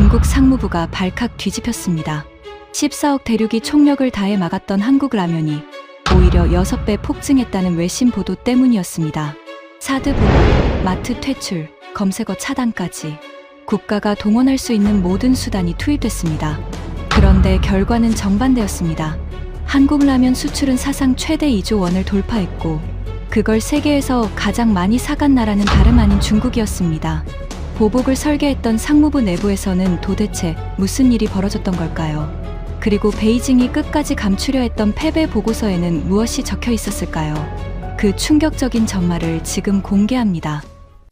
중국 상무부가 발칵 뒤집혔습니다. 14억 대륙이 총력을 다해 막았던 한국 라면이 오히려 6배 폭증했다는 외신 보도 때문이었습니다. 사드 보복, 마트 퇴출, 검색어 차단까지 국가가 동원할 수 있는 모든 수단이 투입됐습니다. 그런데 결과는 정반대였습니다. 한국 라면 수출은 사상 최대 2조 원을 돌파했고 그걸 세계에서 가장 많이 사간 나라는 다름 아닌 중국이었습니다. 보복을 설계했던 상무부 내부에서는 도대체 무슨 일이 벌어졌던 걸까요? 그리고 베이징이 끝까지 감추려 했던 패배 보고서에는 무엇이 적혀 있었을까요? 그 충격적인 전말을 지금 공개합니다.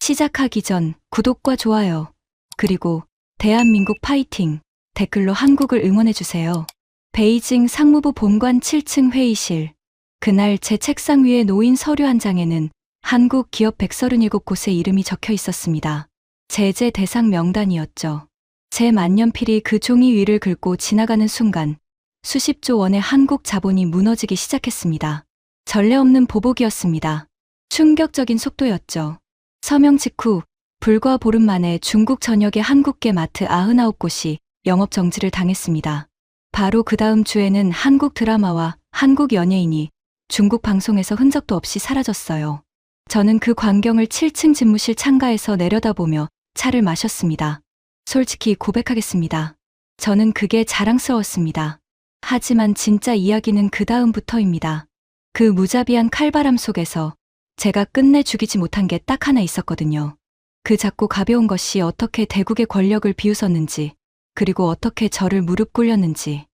시작하기 전 구독과 좋아요, 그리고 대한민국 파이팅 댓글로 한국을 응원해주세요. 베이징 상무부 본관 7층 회의실. 그날 제 책상 위에 놓인 서류 한 장에는 한국 기업 137곳의 이름이 적혀 있었습니다. 제재 대상 명단이었죠. 제 만년필이 그 종이 위를 긁고 지나가는 순간 수십조 원의 한국 자본이 무너지기 시작했습니다. 전례 없는 보복이었습니다. 충격적인 속도였죠. 서명 직후 불과 보름 만에 중국 전역의 한국계 마트 99곳이 영업 정지를 당했습니다. 바로 그 다음 주에는 한국 드라마와 한국 연예인이 중국 방송에서 흔적도 없이 사라졌어요. 저는 그 광경을 7층 집무실 창가에서 내려다보며 차를 마셨습니다. 솔직히 고백하겠습니다. 저는 그게 자랑스러웠습니다. 하지만 진짜 이야기는 그 다음부터입니다. 그 무자비한 칼바람 속에서 제가 끝내 죽이지 못한 게 딱 하나 있었거든요. 그 작고 가벼운 것이 어떻게 대국의 권력을 비웃었는지, 그리고 어떻게 저를 무릎 꿇렸는지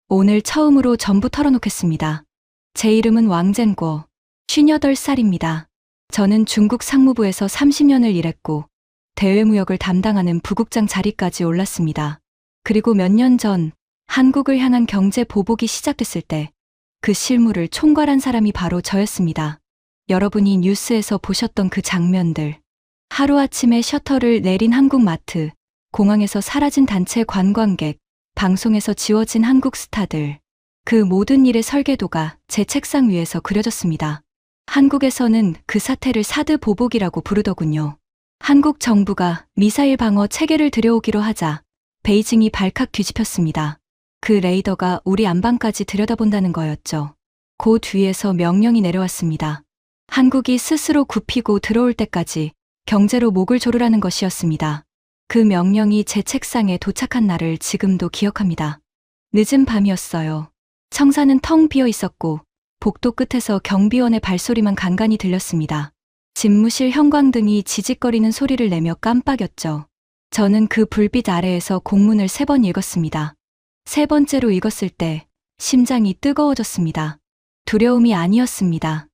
오늘 처음으로 전부 털어놓겠습니다. 제 이름은 왕젠궈, 58살입니다. 저는 중국 상무부에서 30년을 일했고 대외무역을 담당하는 부국장 자리까지 올랐습니다. 그리고 몇 년 전 한국을 향한 경제 보복이 시작됐을 때 그 실무를 총괄한 사람이 바로 저였습니다. 여러분이 뉴스에서 보셨던 그 장면들, 하루아침에 셔터를 내린 한국마트, 공항에서 사라진 단체 관광객, 방송에서 지워진 한국 스타들, 그 모든 일의 설계도가 제 책상 위에서 그려졌습니다. 한국에서는 그 사태를 사드 보복이라고 부르더군요. 한국 정부가 미사일 방어 체계를 들여오기로 하자 베이징이 발칵 뒤집혔습니다. 그 레이더가 우리 안방까지 들여다본다는 거였죠. 곧 위에서 명령이 내려왔습니다. 한국이 스스로 굽히고 들어올 때까지 경제로 목을 조르라는 것이었습니다. 그 명령이 제 책상에 도착한 날을 지금도 기억합니다. 늦은 밤이었어요. 청사는 텅 비어 있었고 복도 끝에서 경비원의 발소리만 간간히 들렸습니다. 집무실 형광등이 지직거리는 소리를 내며 깜빡였죠. 저는 그 불빛 아래에서 공문을 3번 읽었습니다. 3번째로 읽었을 때 심장이 뜨거워졌습니다. 두려움이 아니었습니다.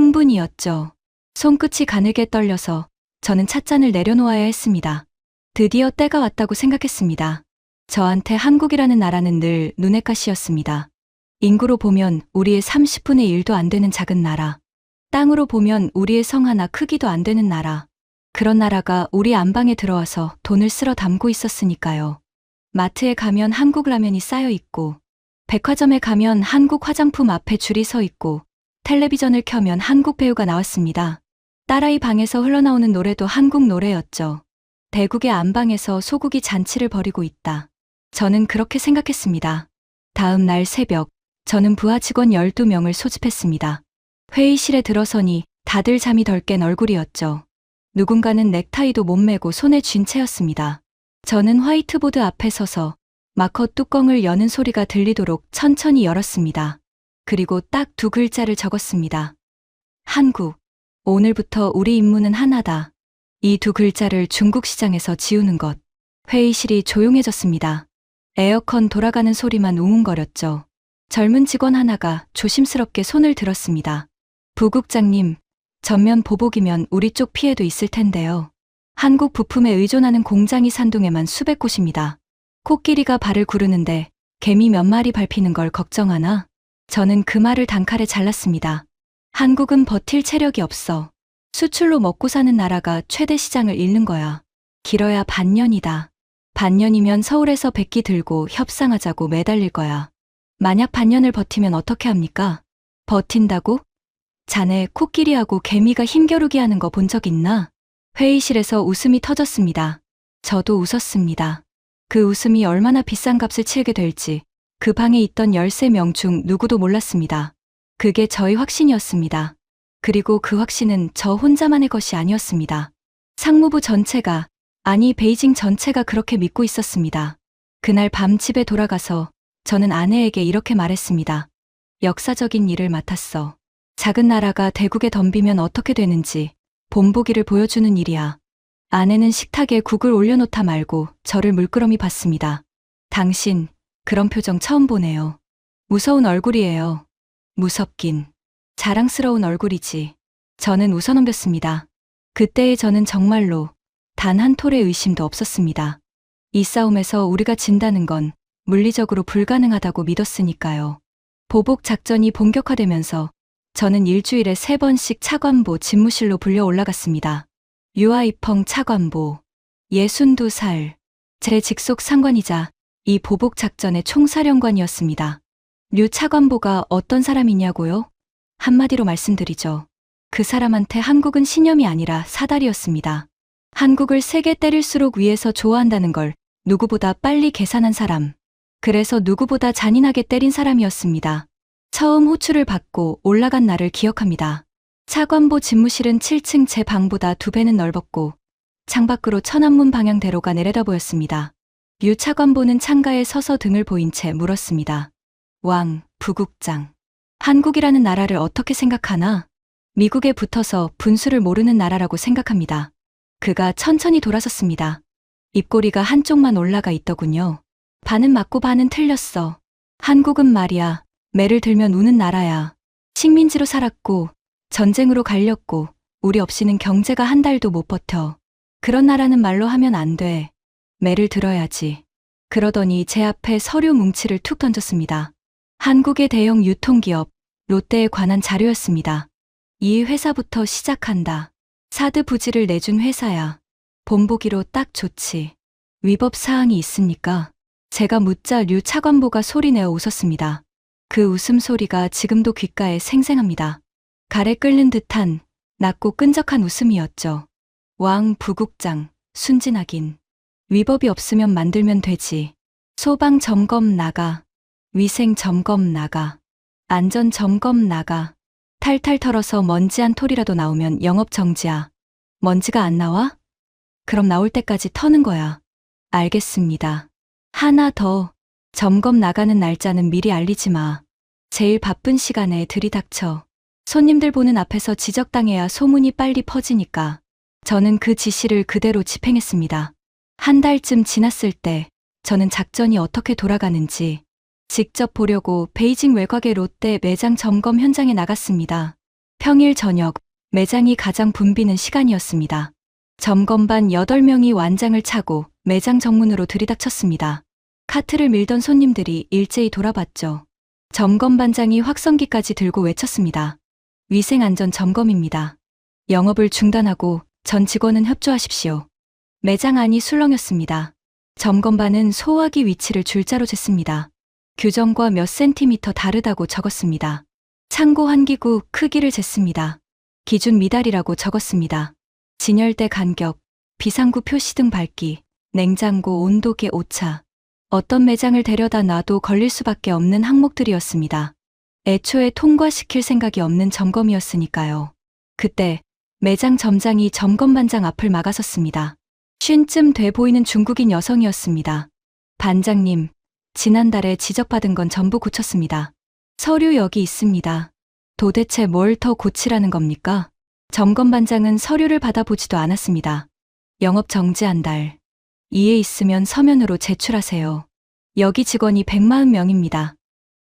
흥분이었죠. 손끝이 가늘게 떨려서 저는 찻잔을 내려놓아야 했습니다. 드디어 때가 왔다고 생각했습니다. 저한테 한국이라는 나라는 늘 눈엣 가시였습니다. 인구로 보면 우리의 30분의 1도 안 되는 작은 나라. 땅으로 보면 우리의 성 하나 크기도 안 되는 나라. 그런 나라가 우리 안방에 들어와서 돈을 쓸어 담고 있었으니까요. 마트에 가면 한국 라면이 쌓여 있고, 백화점에 가면 한국 화장품 앞에 줄이 서 있고, 텔레비전을 켜면 한국 배우가 나왔습니다. 딸아이 방에서 흘러나오는 노래도 한국 노래였죠. 대국의 안방에서 소국이 잔치를 벌이고 있다. 저는 그렇게 생각했습니다. 다음 날 새벽, 저는 부하 직원 12명을 소집했습니다. 회의실에 들어서니 다들 잠이 덜 깬 얼굴이었죠. 누군가는 넥타이도 못 매고 손에 쥔 채였습니다. 저는 화이트보드 앞에 서서 마커 뚜껑을 여는 소리가 들리도록 천천히 열었습니다. 그리고 딱 2글자를 적었습니다. 한국. 오늘부터 우리 임무는 하나다. 이 2글자를 중국 시장에서 지우는 것. 회의실이 조용해졌습니다. 에어컨 돌아가는 소리만 웅웅거렸죠. 젊은 직원 하나가 조심스럽게 손을 들었습니다. 부국장님, 전면 보복이면 우리 쪽 피해도 있을 텐데요. 한국 부품에 의존하는 공장이 산동에만 수백 곳입니다. 코끼리가 발을 구르는데 개미 몇 마리 밟히는 걸 걱정하나? 저는 그 말을 단칼에 잘랐습니다. 한국은 버틸 체력이 없어. 수출로 먹고 사는 나라가 최대 시장을 잃는 거야. 길어야 반년이다. 반년이면 서울에서 백기 들고 협상하자고 매달릴 거야. 만약 반년을 버티면 어떻게 합니까? 버틴다고? 자네 코끼리하고 개미가 힘겨루기 하는 거 본 적 있나? 회의실에서 웃음이 터졌습니다. 저도 웃었습니다. 그 웃음이 얼마나 비싼 값을 치르게 될지 그 방에 있던 13명 중 누구도 몰랐습니다. 그게 저의 확신이었습니다. 그리고 그 확신은 저 혼자만의 것이 아니었습니다. 상무부 전체가, 아니 베이징 전체가 그렇게 믿고 있었습니다. 그날 밤 집에 돌아가서 저는 아내에게 이렇게 말했습니다. 역사적인 일을 맡았어. 작은 나라가 대국에 덤비면 어떻게 되는지 본보기를 보여주는 일이야. 아내는 식탁에 국을 올려놓다 말고 저를 물끄러미 봤습니다. 당신, 그런 표정 처음 보네요. 무서운 얼굴이에요. 무섭긴. 자랑스러운 얼굴이지. 저는 웃어넘겼습니다. 그때의 저는 정말로 단 한 톨의 의심도 없었습니다. 이 싸움에서 우리가 진다는 건 물리적으로 불가능하다고 믿었으니까요. 보복 작전이 본격화되면서 저는 일주일에 3번씩 차관보 집무실로 불려 올라갔습니다. 유아이펑 차관보, 62살, 제 직속 상관이자 이 보복 작전의 총사령관이었습니다. 류 차관보가 어떤 사람이냐고요? 한마디로 말씀드리죠. 그 사람한테 한국은 신념이 아니라 사다리였습니다. 한국을 세게 때릴수록 위에서 좋아한다는 걸 누구보다 빨리 계산한 사람. 그래서 누구보다 잔인하게 때린 사람이었습니다. 처음 호출을 받고 올라간 날을 기억합니다. 차관보 집무실은 7층 제 방보다 2배는 넓었고 창밖으로 천안문 방향대로가 내려다 보였습니다. 류 차관보는 창가에 서서 등을 보인 채 물었습니다. 왕, 부국장. 한국이라는 나라를 어떻게 생각하나? 미국에 붙어서 분수를 모르는 나라라고 생각합니다. 그가 천천히 돌아섰습니다. 입꼬리가 한쪽만 올라가 있더군요. 반은 맞고 반은 틀렸어. 한국은 말이야, 매를 들면 우는 나라야. 식민지로 살았고 전쟁으로 갈렸고 우리 없이는 경제가 한 달도 못 버텨. 그런 나라는 말로 하면 안 돼. 매를 들어야지. 그러더니 제 앞에 서류 뭉치를 툭 던졌습니다. 한국의 대형 유통기업 롯데에 관한 자료였습니다. 이 회사부터 시작한다. 사드 부지를 내준 회사야. 본보기로 딱 좋지. 위법 사항이 있습니까? 제가 묻자 류 차관보가 소리내어 웃었습니다. 그 웃음소리가 지금도 귓가에 생생합니다. 가래 끓는 듯한 낮고 끈적한 웃음이었죠. 왕, 부국장, 순진하긴. 위법이 없으면 만들면 되지. 소방 점검 나가. 위생 점검 나가. 안전 점검 나가. 탈탈 털어서 먼지 한 톨이라도 나오면 영업 정지야. 먼지가 안 나와? 그럼 나올 때까지 터는 거야. 알겠습니다. 하나 더. 점검 나가는 날짜는 미리 알리지 마. 제일 바쁜 시간에 들이닥쳐. 손님들 보는 앞에서 지적당해야 소문이 빨리 퍼지니까. 저는 그 지시를 그대로 집행했습니다. 한 달쯤 지났을 때 저는 작전이 어떻게 돌아가는지 직접 보려고 베이징 외곽의 롯데 매장 점검 현장에 나갔습니다. 평일 저녁, 매장이 가장 붐비는 시간이었습니다. 점검반 8명이 완장을 차고 매장 정문으로 들이닥쳤습니다. 카트를 밀던 손님들이 일제히 돌아봤죠. 점검반장이 확성기까지 들고 외쳤습니다. 위생안전 점검입니다. 영업을 중단하고 전 직원은 협조하십시오. 매장 안이 술렁였습니다. 점검반은 소화기 위치를 줄자로 쟀습니다. 규정과 몇 센티미터 다르다고 적었습니다. 창고 환기구 크기를 쟀습니다. 기준 미달이라고 적었습니다. 진열대 간격, 비상구 표시 등 밝기, 냉장고 온도계 오차. 어떤 매장을 데려다 놔도 걸릴 수밖에 없는 항목들이었습니다. 애초에 통과시킬 생각이 없는 점검이었으니까요. 그때 매장 점장이 점검반장 앞을 막아섰습니다. 쉰쯤 돼 보이는 중국인 여성이었습니다. 반장님, 지난달에 지적받은 건 전부 고쳤습니다. 서류 여기 있습니다. 도대체 뭘 더 고치라는 겁니까? 점검반장은 서류를 받아보지도 않았습니다. 영업 정지한 달. 이해 있으면 서면으로 제출하세요. 여기 직원이 140명입니다.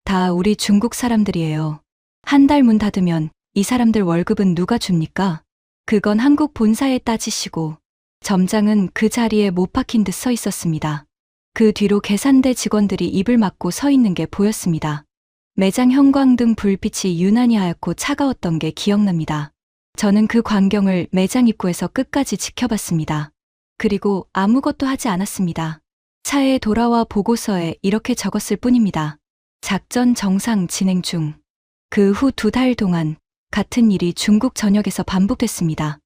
다 우리 중국 사람들이에요. 한 달 문 닫으면 이 사람들 월급은 누가 줍니까? 그건 한국 본사에 따지시고. 점장은 그 자리에 못 박힌 듯 서 있었습니다. 그 뒤로 계산대 직원들이 입을 막고 서 있는 게 보였습니다. 매장 형광등 불빛이 유난히 하얗고 차가웠던 게 기억납니다. 저는 그 광경을 매장 입구에서 끝까지 지켜봤습니다. 그리고 아무것도 하지 않았습니다. 차에 돌아와 보고서에 이렇게 적었을 뿐입니다. 작전 정상 진행 중. 그 후 2달 동안 같은 일이 중국 전역에서 반복됐습니다.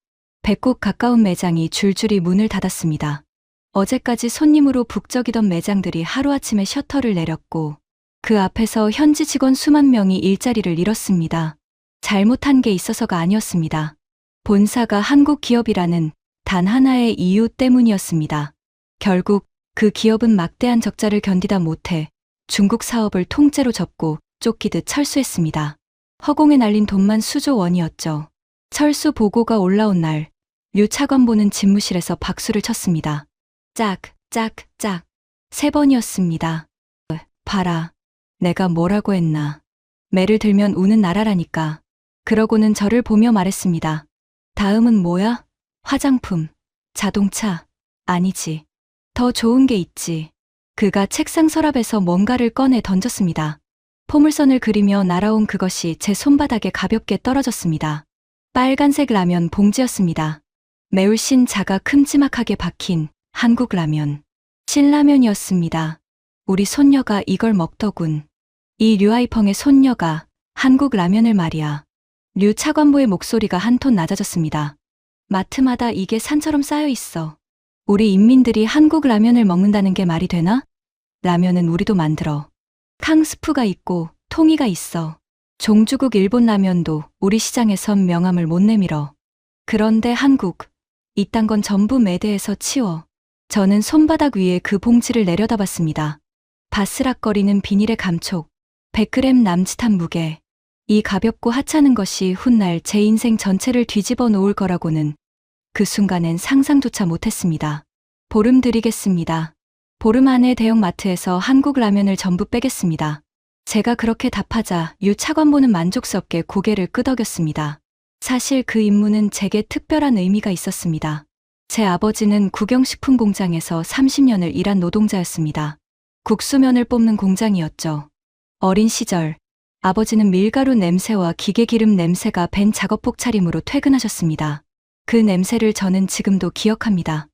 100곳 가까운 매장이 줄줄이 문을 닫았습니다. 어제까지 손님으로 북적이던 매장들이 하루아침에 셔터를 내렸고 그 앞에서 현지 직원 수만 명이 일자리를 잃었습니다. 잘못한 게 있어서가 아니었습니다. 본사가 한국 기업이라는 단 하나의 이유 때문이었습니다. 결국 그 기업은 막대한 적자를 견디다 못해 중국 사업을 통째로 접고 쫓기듯 철수했습니다. 허공에 날린 돈만 수조 원이었죠. 철수 보고가 올라온 날, 류 차관보는 집무실에서 박수를 쳤습니다. 짝, 짝, 짝. 3번이었습니다. 봐라. 내가 뭐라고 했나. 매를 들면 우는 나라라니까. 그러고는 저를 보며 말했습니다. 다음은 뭐야? 화장품, 자동차, 아니지. 더 좋은 게 있지. 그가 책상 서랍에서 뭔가를 꺼내 던졌습니다. 포물선을 그리며 날아온 그것이 제 손바닥에 가볍게 떨어졌습니다. 빨간색 라면 봉지였습니다. 매울신 자가 큼지막하게 박힌 한국 라면. 신라면이었습니다. 우리 손녀가 이걸 먹더군. 이 류아이펑의 손녀가 한국 라면을 말이야. 류 차관보의 목소리가 한 톤 낮아졌습니다. 마트마다 이게 산처럼 쌓여 있어. 우리 인민들이 한국 라면을 먹는다는 게 말이 되나? 라면은 우리도 만들어. 캉스프가 있고 통이가 있어. 종주국 일본 라면도 우리 시장에선 명함을 못 내밀어. 그런데 한국, 이딴 건 전부 매대에서 치워. 저는 손바닥 위에 그 봉지를 내려다봤습니다. 바스락거리는 비닐의 감촉, 100g 남짓한 무게. 이 가볍고 하찮은 것이 훗날 제 인생 전체를 뒤집어 놓을 거라고는 그 순간엔 상상조차 못했습니다. 보름 드리겠습니다. 보름 안에 대형마트에서 한국 라면을 전부 빼겠습니다. 제가 그렇게 답하자 유 차관보는 만족스럽게 고개를 끄덕였습니다. 사실 그 임무는 제게 특별한 의미가 있었습니다. 제 아버지는 국영식품 공장에서 30년을 일한 노동자였습니다. 국수면을 뽑는 공장이었죠. 어린 시절, 아버지는 밀가루 냄새와 기계 기름 냄새가 밴 작업복 차림으로 퇴근하셨습니다. 그 냄새를 저는 지금도 기억합니다.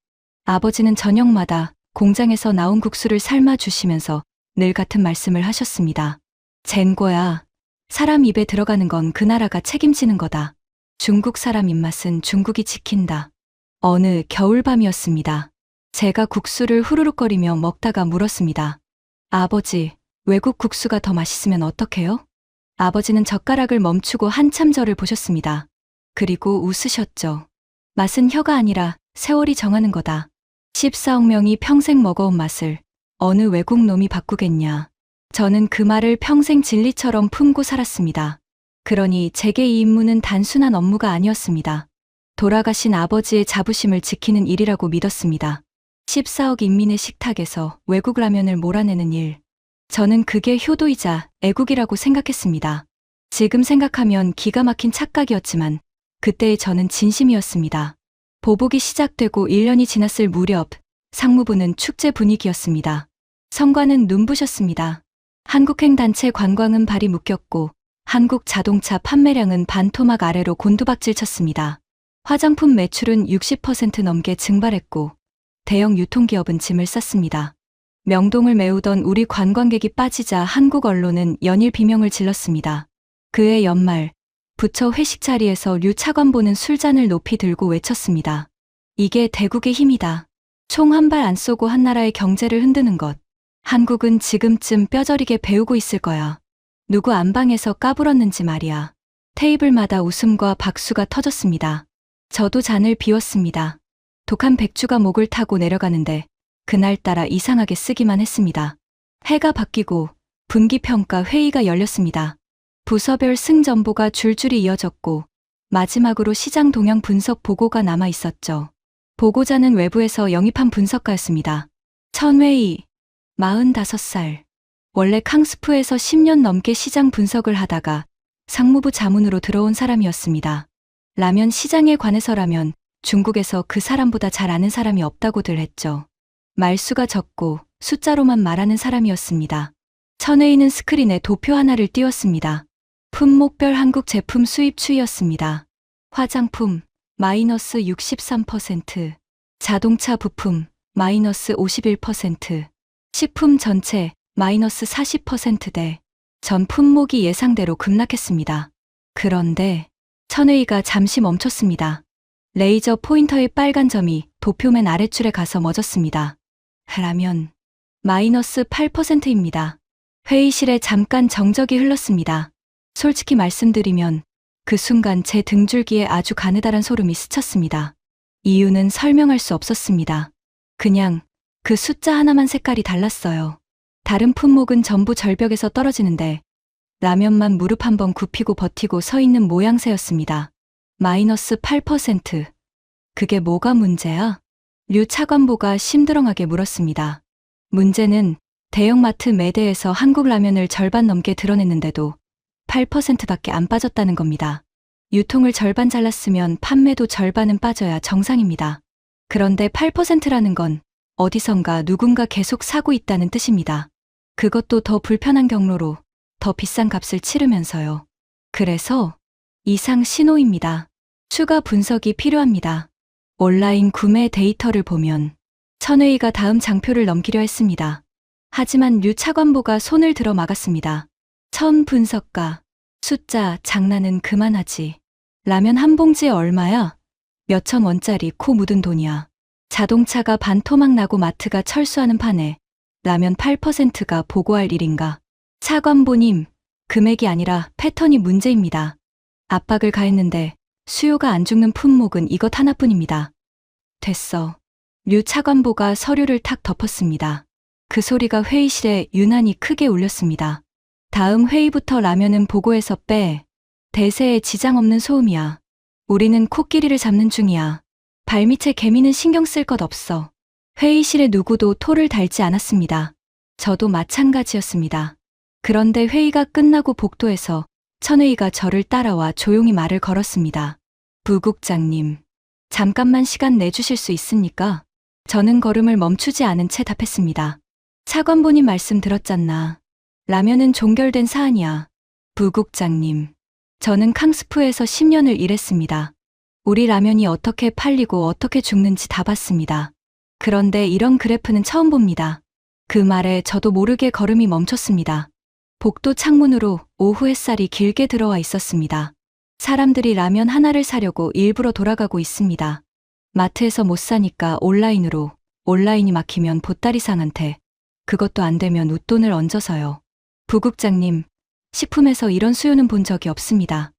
아버지는 저녁마다 공장에서 나온 국수를 삶아 주시면서 늘 같은 말씀을 하셨습니다. 젠고야, 사람 입에 들어가는 건 그 나라가 책임지는 거다. 중국 사람 입맛은 중국이 지킨다. 어느 겨울밤이었습니다. 제가 국수를 후루룩거리며 먹다가 물었습니다. 아버지, 외국 국수가 더 맛있으면 어떡해요? 아버지는 젓가락을 멈추고 한참 저를 보셨습니다. 그리고 웃으셨죠. 맛은 혀가 아니라 세월이 정하는 거다. 14억 명이 평생 먹어온 맛을 어느 외국 놈이 바꾸겠냐. 저는 그 말을 평생 진리처럼 품고 살았습니다. 그러니 제게 이 임무는 단순한 업무가 아니었습니다. 돌아가신 아버지의 자부심을 지키는 일이라고 믿었습니다. 14억 인민의 식탁에서 외국 라면을 몰아내는 일. 저는 그게 효도이자 애국이라고 생각했습니다. 지금 생각하면 기가 막힌 착각이었지만 그때의 저는 진심이었습니다. 보복이 시작되고 1년이 지났을 무렵 상무부는 축제 분위기였습니다. 성관은 눈부셨습니다. 한국행 단체 관광은 발이 묶였고 한국 자동차 판매량은 반토막 아래로 곤두박질 쳤습니다. 화장품 매출은 60% 넘게 증발했고 대형 유통기업은 짐을 쌌습니다. 명동을 메우던 우리 관광객이 빠지자 한국 언론은 연일 비명을 질렀습니다. 그해 연말 부처 회식 자리에서 류 차관보는 술잔을 높이 들고 외쳤습니다. 이게 대국의 힘이다. 총 한 발 안 쏘고 한 나라의 경제를 흔드는 것. 한국은 지금쯤 뼈저리게 배우고 있을 거야. 누구 안방에서 까불었는지 말이야. 테이블마다 웃음과 박수가 터졌습니다. 저도 잔을 비웠습니다. 독한 백주가 목을 타고 내려가는데 그날따라 이상하게 쓰기만 했습니다. 해가 바뀌고 분기평가 회의가 열렸습니다. 부서별 승전보가 줄줄이 이어졌고 마지막으로 시장 동향 분석 보고가 남아 있었죠. 보고자는 외부에서 영입한 분석가였습니다. 천웨이, 45살. 원래 캉스푸에서 10년 넘게 시장 분석을 하다가 상무부 자문으로 들어온 사람이었습니다. 라면 시장에 관해서라면 중국에서 그 사람보다 잘 아는 사람이 없다고들 했죠. 말수가 적고 숫자로만 말하는 사람이었습니다. 천웨이는 스크린에 도표 하나를 띄웠습니다. 품목별 한국 제품 수입 추이였습니다. 화장품 마이너스 63%, 자동차 부품 마이너스 51%, 식품 전체 마이너스 40%대 전 품목이 예상대로 급락했습니다. 그런데 천웨이가 잠시 멈췄습니다. 레이저 포인터의 빨간 점이 도표면 아랫줄에 가서 멎었습니다. 라면 마이너스 8%입니다. 회의실에 잠깐 정적이 흘렀습니다. 솔직히 말씀드리면 그 순간 제 등줄기에 아주 가느다란 소름이 스쳤습니다. 이유는 설명할 수 없었습니다. 그냥 그 숫자 하나만 색깔이 달랐어요. 다른 품목은 전부 절벽에서 떨어지는데 라면만 무릎 한번 굽히고 버티고 서 있는 모양새였습니다. 마이너스 8%. 그게 뭐가 문제야? 류 차관보가 심드렁하게 물었습니다. 문제는 대형마트 매대에서 한국 라면을 절반 넘게 드러냈는데도 8%밖에 안 빠졌다는 겁니다. 유통을 절반 잘랐으면 판매도 절반은 빠져야 정상입니다. 그런데 8%라는 건 어디선가 누군가 계속 사고 있다는 뜻입니다. 그것도 더 불편한 경로로 더 비싼 값을 치르면서요. 그래서 이상 신호입니다. 추가 분석이 필요합니다. 온라인 구매 데이터를 보면 천회의가 다음 장표를 넘기려 했습니다. 하지만 류 차관보가 손을 들어 막았습니다. 천 분석가, 숫자 장난은 그만하지. 라면 한 봉지에 얼마야? 몇천 원짜리 코 묻은 돈이야. 자동차가 반토막 나고 마트가 철수하는 판에 라면 8%가 보고할 일인가? 차관보님, 금액이 아니라 패턴이 문제입니다. 압박을 가했는데 수요가 안 죽는 품목은 이것 하나뿐입니다. 됐어. 류 차관보가 서류를 탁 덮었습니다. 그 소리가 회의실에 유난히 크게 울렸습니다. 다음 회의부터 라면은 보고에서 빼. 대세에 지장 없는 소음이야. 우리는 코끼리를 잡는 중이야. 발밑에 개미는 신경 쓸 것 없어. 회의실에 누구도 토를 달지 않았습니다. 저도 마찬가지였습니다. 그런데 회의가 끝나고 복도에서 천회의가 저를 따라와 조용히 말을 걸었습니다. 부국장님, 잠깐만 시간 내주실 수 있습니까? 저는 걸음을 멈추지 않은 채 답했습니다. 차관보님 말씀 들었잖나. 라면은 종결된 사안이야. 부국장님, 저는 캉스푸에서 10년을 일했습니다. 우리 라면이 어떻게 팔리고 어떻게 죽는지 다 봤습니다. 그런데 이런 그래프는 처음 봅니다. 그 말에 저도 모르게 걸음이 멈췄습니다. 복도 창문으로 오후 햇살이 길게 들어와 있었습니다. 사람들이 라면 하나를 사려고 일부러 돌아가고 있습니다. 마트에서 못 사니까 온라인으로, 온라인이 막히면 보따리상한테, 그것도 안 되면 웃돈을 얹어서요. 부국장님, 식품에서 이런 수요는 본 적이 없습니다.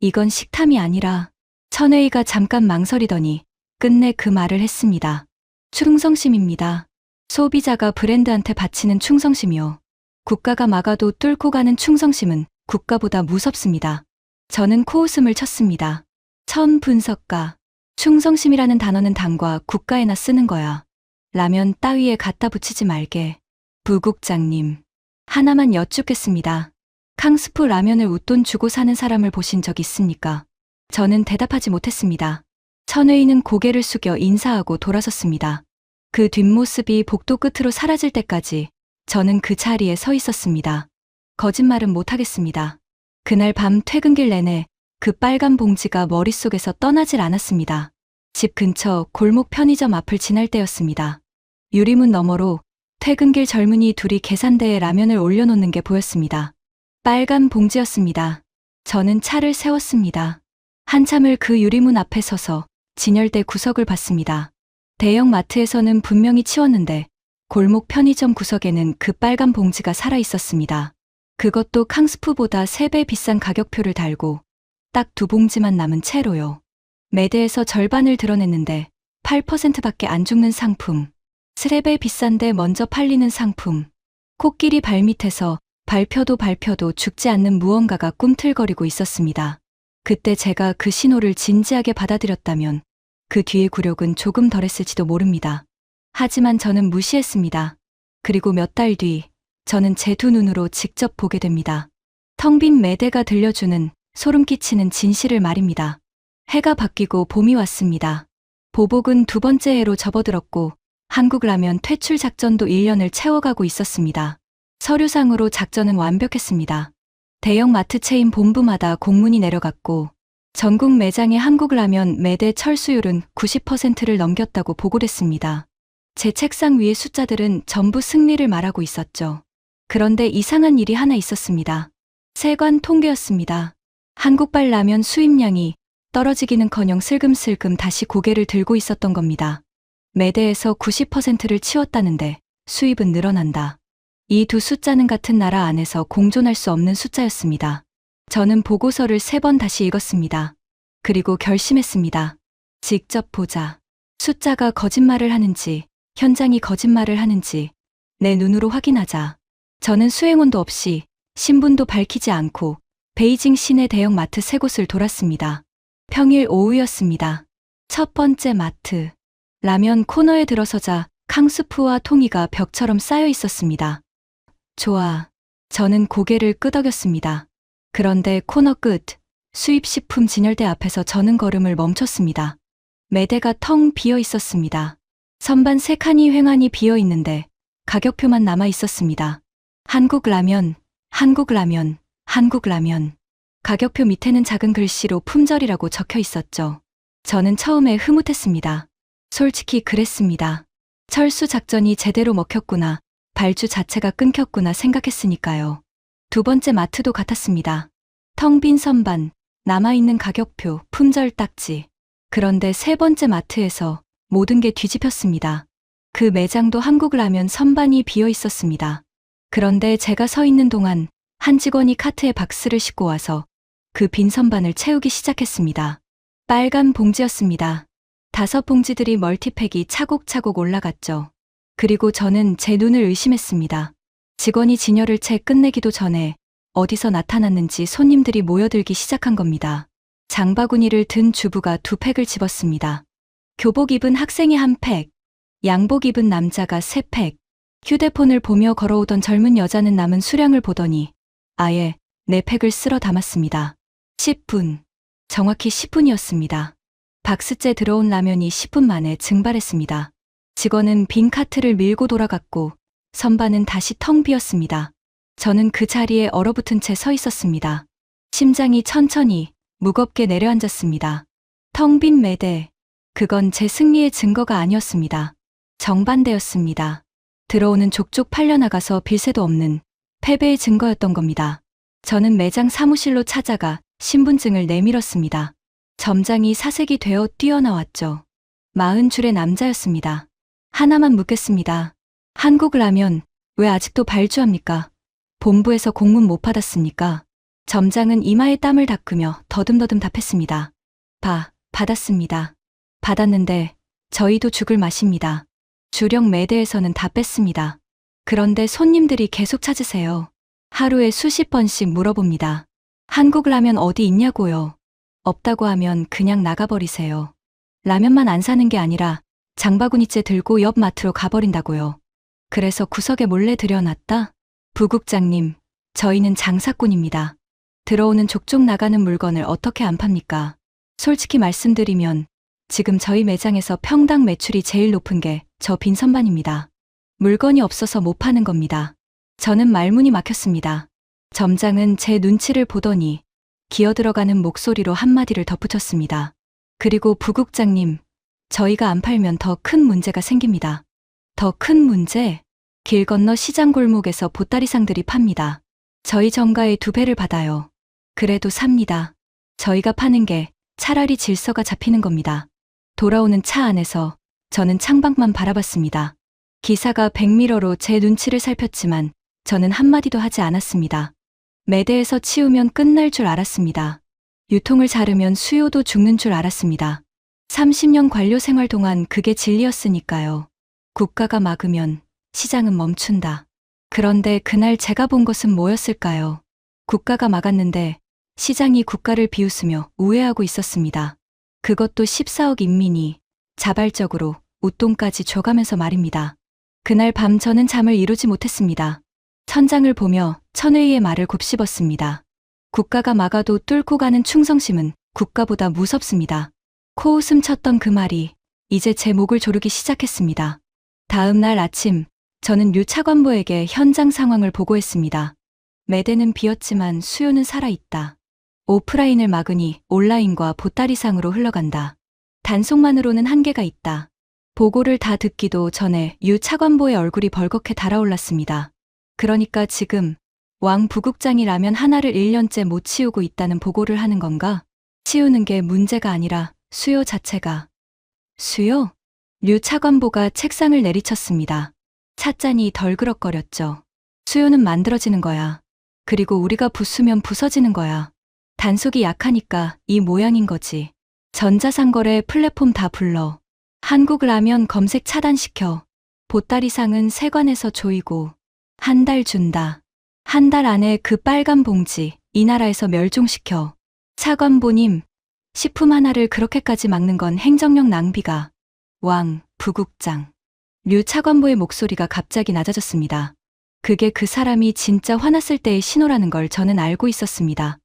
이건 식탐이 아니라. 천회의가 잠깐 망설이더니 끝내 그 말을 했습니다. 충성심입니다. 소비자가 브랜드한테 바치는 충성심이요. 국가가 막아도 뚫고 가는 충성심은 국가보다 무섭습니다. 저는 코웃음을 쳤습니다. 천 분석가. 충성심이라는 단어는 당과 국가에나 쓰는 거야. 라면 따위에 갖다 붙이지 말게. 부국장님, 하나만 여쭙겠습니다. 캉스푸 라면을 웃돈 주고 사는 사람을 보신 적 있습니까? 저는 대답하지 못했습니다. 천회의는 고개를 숙여 인사하고 돌아섰습니다. 그 뒷모습이 복도 끝으로 사라질 때까지 저는 그 자리에 서 있었습니다. 거짓말은 못하겠습니다. 그날 밤 퇴근길 내내 그 빨간 봉지가 머릿속에서 떠나질 않았습니다. 집 근처 골목 편의점 앞을 지날 때였습니다. 유리문 너머로 퇴근길 젊은이 둘이 계산대에 라면을 올려놓는 게 보였습니다. 빨간 봉지였습니다. 저는 차를 세웠습니다. 한참을 그 유리문 앞에 서서 진열대 구석을 봤습니다. 대형 마트에서는 분명히 치웠는데 골목 편의점 구석에는 그 빨간 봉지가 살아 있었습니다. 그것도 캉스푸보다 3배 비싼 가격표를 달고 딱 2봉지만 남은 채로요. 매대에서 절반을 드러냈는데 8%밖에 안 죽는 상품. 3배 비싼데 먼저 팔리는 상품. 코끼리 발밑에서 밟혀도 죽지 않는 무언가가 꿈틀거리고 있었습니다. 그때 제가 그 신호를 진지하게 받아들였다면 그 뒤의 굴욕은 조금 덜했을지도 모릅니다. 하지만 저는 무시했습니다. 그리고 몇 달 뒤 저는 제 두 눈으로 직접 보게 됩니다. 텅 빈 매대가 들려주는 소름 끼치는 진실을 말입니다. 해가 바뀌고 봄이 왔습니다. 보복은 두 번째 해로 접어들었고 한국 라면 퇴출 작전도 1년을 채워가고 있었습니다. 서류상으로 작전은 완벽했습니다. 대형 마트 체인 본부마다 공문이 내려갔고 전국 매장의 한국 라면 매대 철수율은 90%를 넘겼다고 보고됐습니다. 제 책상 위의 숫자들은 전부 승리를 말하고 있었죠. 그런데 이상한 일이 하나 있었습니다. 세관 통계였습니다. 한국발 라면 수입량이 떨어지기는커녕 슬금슬금 다시 고개를 들고 있었던 겁니다. 매대에서 90%를 치웠다는데 수입은 늘어난다. 이 두 숫자는 같은 나라 안에서 공존할 수 없는 숫자였습니다. 저는 보고서를 3번 다시 읽었습니다. 그리고 결심했습니다. 직접 보자. 숫자가 거짓말을 하는지, 현장이 거짓말을 하는지 내 눈으로 확인하자. 저는 수행원도 없이 신분도 밝히지 않고 베이징 시내 대형 마트 3곳을 돌았습니다. 평일 오후였습니다. 첫 번째 마트. 라면 코너에 들어서자 캉스프와 통이가 벽처럼 쌓여 있었습니다. 좋아. 저는 고개를 끄덕였습니다. 그런데 코너 끝, 수입식품 진열대 앞에서 저는 걸음을 멈췄습니다. 매대가 텅 비어 있었습니다. 선반 3칸이 횡하니 비어 있는데 가격표만 남아 있었습니다. 한국 라면, 한국 라면, 한국 라면. 가격표 밑에는 작은 글씨로 품절이라고 적혀 있었죠. 저는 처음에 흐뭇했습니다. 솔직히 그랬습니다. 철수 작전이 제대로 먹혔구나, 발주 자체가 끊겼구나 생각했으니까요. 두 번째 마트도 같았습니다. 텅 빈 선반, 남아있는 가격표, 품절 딱지. 그런데 세 번째 마트에서 모든 게 뒤집혔습니다. 그 매장도 한국 라면 선반이 비어 있었습니다. 그런데 제가 서 있는 동안 한 직원이 카트에 박스를 싣고 와서 그 빈 선반을 채우기 시작했습니다. 빨간 봉지였습니다. 5봉지들이 멀티팩이 차곡차곡 올라갔죠. 그리고 저는 제 눈을 의심했습니다. 직원이 진열을 채 끝내기도 전에 어디서 나타났는지 손님들이 모여들기 시작한 겁니다. 장바구니를 든 주부가 2팩을 집었습니다. 교복 입은 학생이 1팩, 양복 입은 남자가 3팩, 휴대폰을 보며 걸어오던 젊은 여자는 남은 수량을 보더니 아예 4팩을 쓸어 담았습니다. 10분. 정확히 10분이었습니다. 박스째 들어온 라면이 10분 만에 증발했습니다. 직원은 빈 카트를 밀고 돌아갔고 선반은 다시 텅 비었습니다. 저는 그 자리에 얼어붙은 채 서 있었습니다. 심장이 천천히 무겁게 내려앉았습니다. 텅 빈 매대. 그건 제 승리의 증거가 아니었습니다. 정반대였습니다. 들어오는 족족 팔려나가서 빌새도 없는 패배의 증거였던 겁니다. 저는 매장 사무실로 찾아가 신분증을 내밀었습니다. 점장이 사색이 되어 뛰어나왔죠. 40줄의 남자였습니다. 하나만 묻겠습니다. 한국 라면 왜 아직도 발주합니까? 본부에서 공문 못 받았습니까? 점장은 이마에 땀을 닦으며 더듬더듬 답했습니다. 받았습니다. 받았는데 저희도 죽을 맛입니다. 주력 매대에서는 다 뺐습니다. 그런데 손님들이 계속 찾으세요. 하루에 수십 번씩 물어봅니다. 한국 라면 어디 있냐고요. 없다고 하면 그냥 나가버리세요. 라면만 안 사는 게 아니라 장바구니째 들고 옆 마트로 가버린다고요. 그래서 구석에 몰래 들여놨다? 부국장님, 저희는 장사꾼입니다. 들어오는 족족 나가는 물건을 어떻게 안 팝니까? 솔직히 말씀드리면 지금 저희 매장에서 평당 매출이 제일 높은 게 저 빈 선반입니다. 물건이 없어서 못 파는 겁니다. 저는 말문이 막혔습니다. 점장은 제 눈치를 보더니 기어들어가는 목소리로 한마디를 덧붙였습니다. 그리고 부국장님, 저희가 안 팔면 더 큰 문제가 생깁니다. 더 큰 문제? 길 건너 시장 골목에서 보따리상들이 팝니다. 저희 정가의 2배를 받아요. 그래도 삽니다. 저희가 파는 게 차라리 질서가 잡히는 겁니다. 돌아오는 차 안에서 저는 창밖만 바라봤습니다. 기사가 백미러로 제 눈치를 살폈지만 저는 한마디도 하지 않았습니다. 매대에서 치우면 끝날 줄 알았습니다. 유통을 자르면 수요도 죽는 줄 알았습니다. 30년 관료 생활 동안 그게 진리였으니까요. 국가가 막으면 시장은 멈춘다. 그런데 그날 제가 본 것은 뭐였을까요? 국가가 막았는데 시장이 국가를 비웃으며 우회하고 있었습니다. 그것도 14억 인민이 자발적으로 웃돈까지 줘가면서 말입니다. 그날 밤 저는 잠을 이루지 못했습니다. 천장을 보며 천의의 말을 곱씹었습니다. 국가가 막아도 뚫고 가는 충성심은 국가보다 무섭습니다. 코웃음 쳤던 그 말이 이제 제 목을 조르기 시작했습니다. 다음 날 아침 저는 류 차관보에게 현장 상황을 보고했습니다. 매대는 비었지만 수요는 살아있다. 오프라인을 막으니 온라인과 보따리상으로 흘러간다. 단속만으로는 한계가 있다. 보고를 다 듣기도 전에 유 차관보의 얼굴이 벌겋게 달아올랐습니다. 그러니까 지금 왕 부국장이 라면 하나를 1년째 못 치우고 있다는 보고를 하는 건가? 치우는 게 문제가 아니라 수요 자체가. 수요? 류 차관보가 책상을 내리쳤습니다. 찻잔이 덜그럭거렸죠. 수요는 만들어지는 거야. 그리고 우리가 부수면 부서지는 거야. 단속이 약하니까 이 모양인 거지. 전자상거래 플랫폼 다 불러. 한국 라면 검색 차단시켜. 보따리상은 세관에서 조이고. 한 달 준다. 한 달 안에 그 빨간 봉지 이 나라에서 멸종시켜. 차관보님, 식품 하나를 그렇게까지 막는 건 행정력 낭비가. 왕, 부국장. 류 차관보의 목소리가 갑자기 낮아졌습니다. 그게 그 사람이 진짜 화났을 때의 신호라는 걸 저는 알고 있었습니다.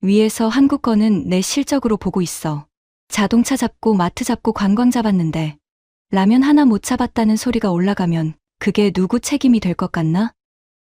위에서 한국 거는 내 실적으로 보고 있어. 자동차 잡고 마트 잡고 관광 잡았는데 라면 하나 못 잡았다는 소리가 올라가면 그게 누구 책임이 될 것 같나?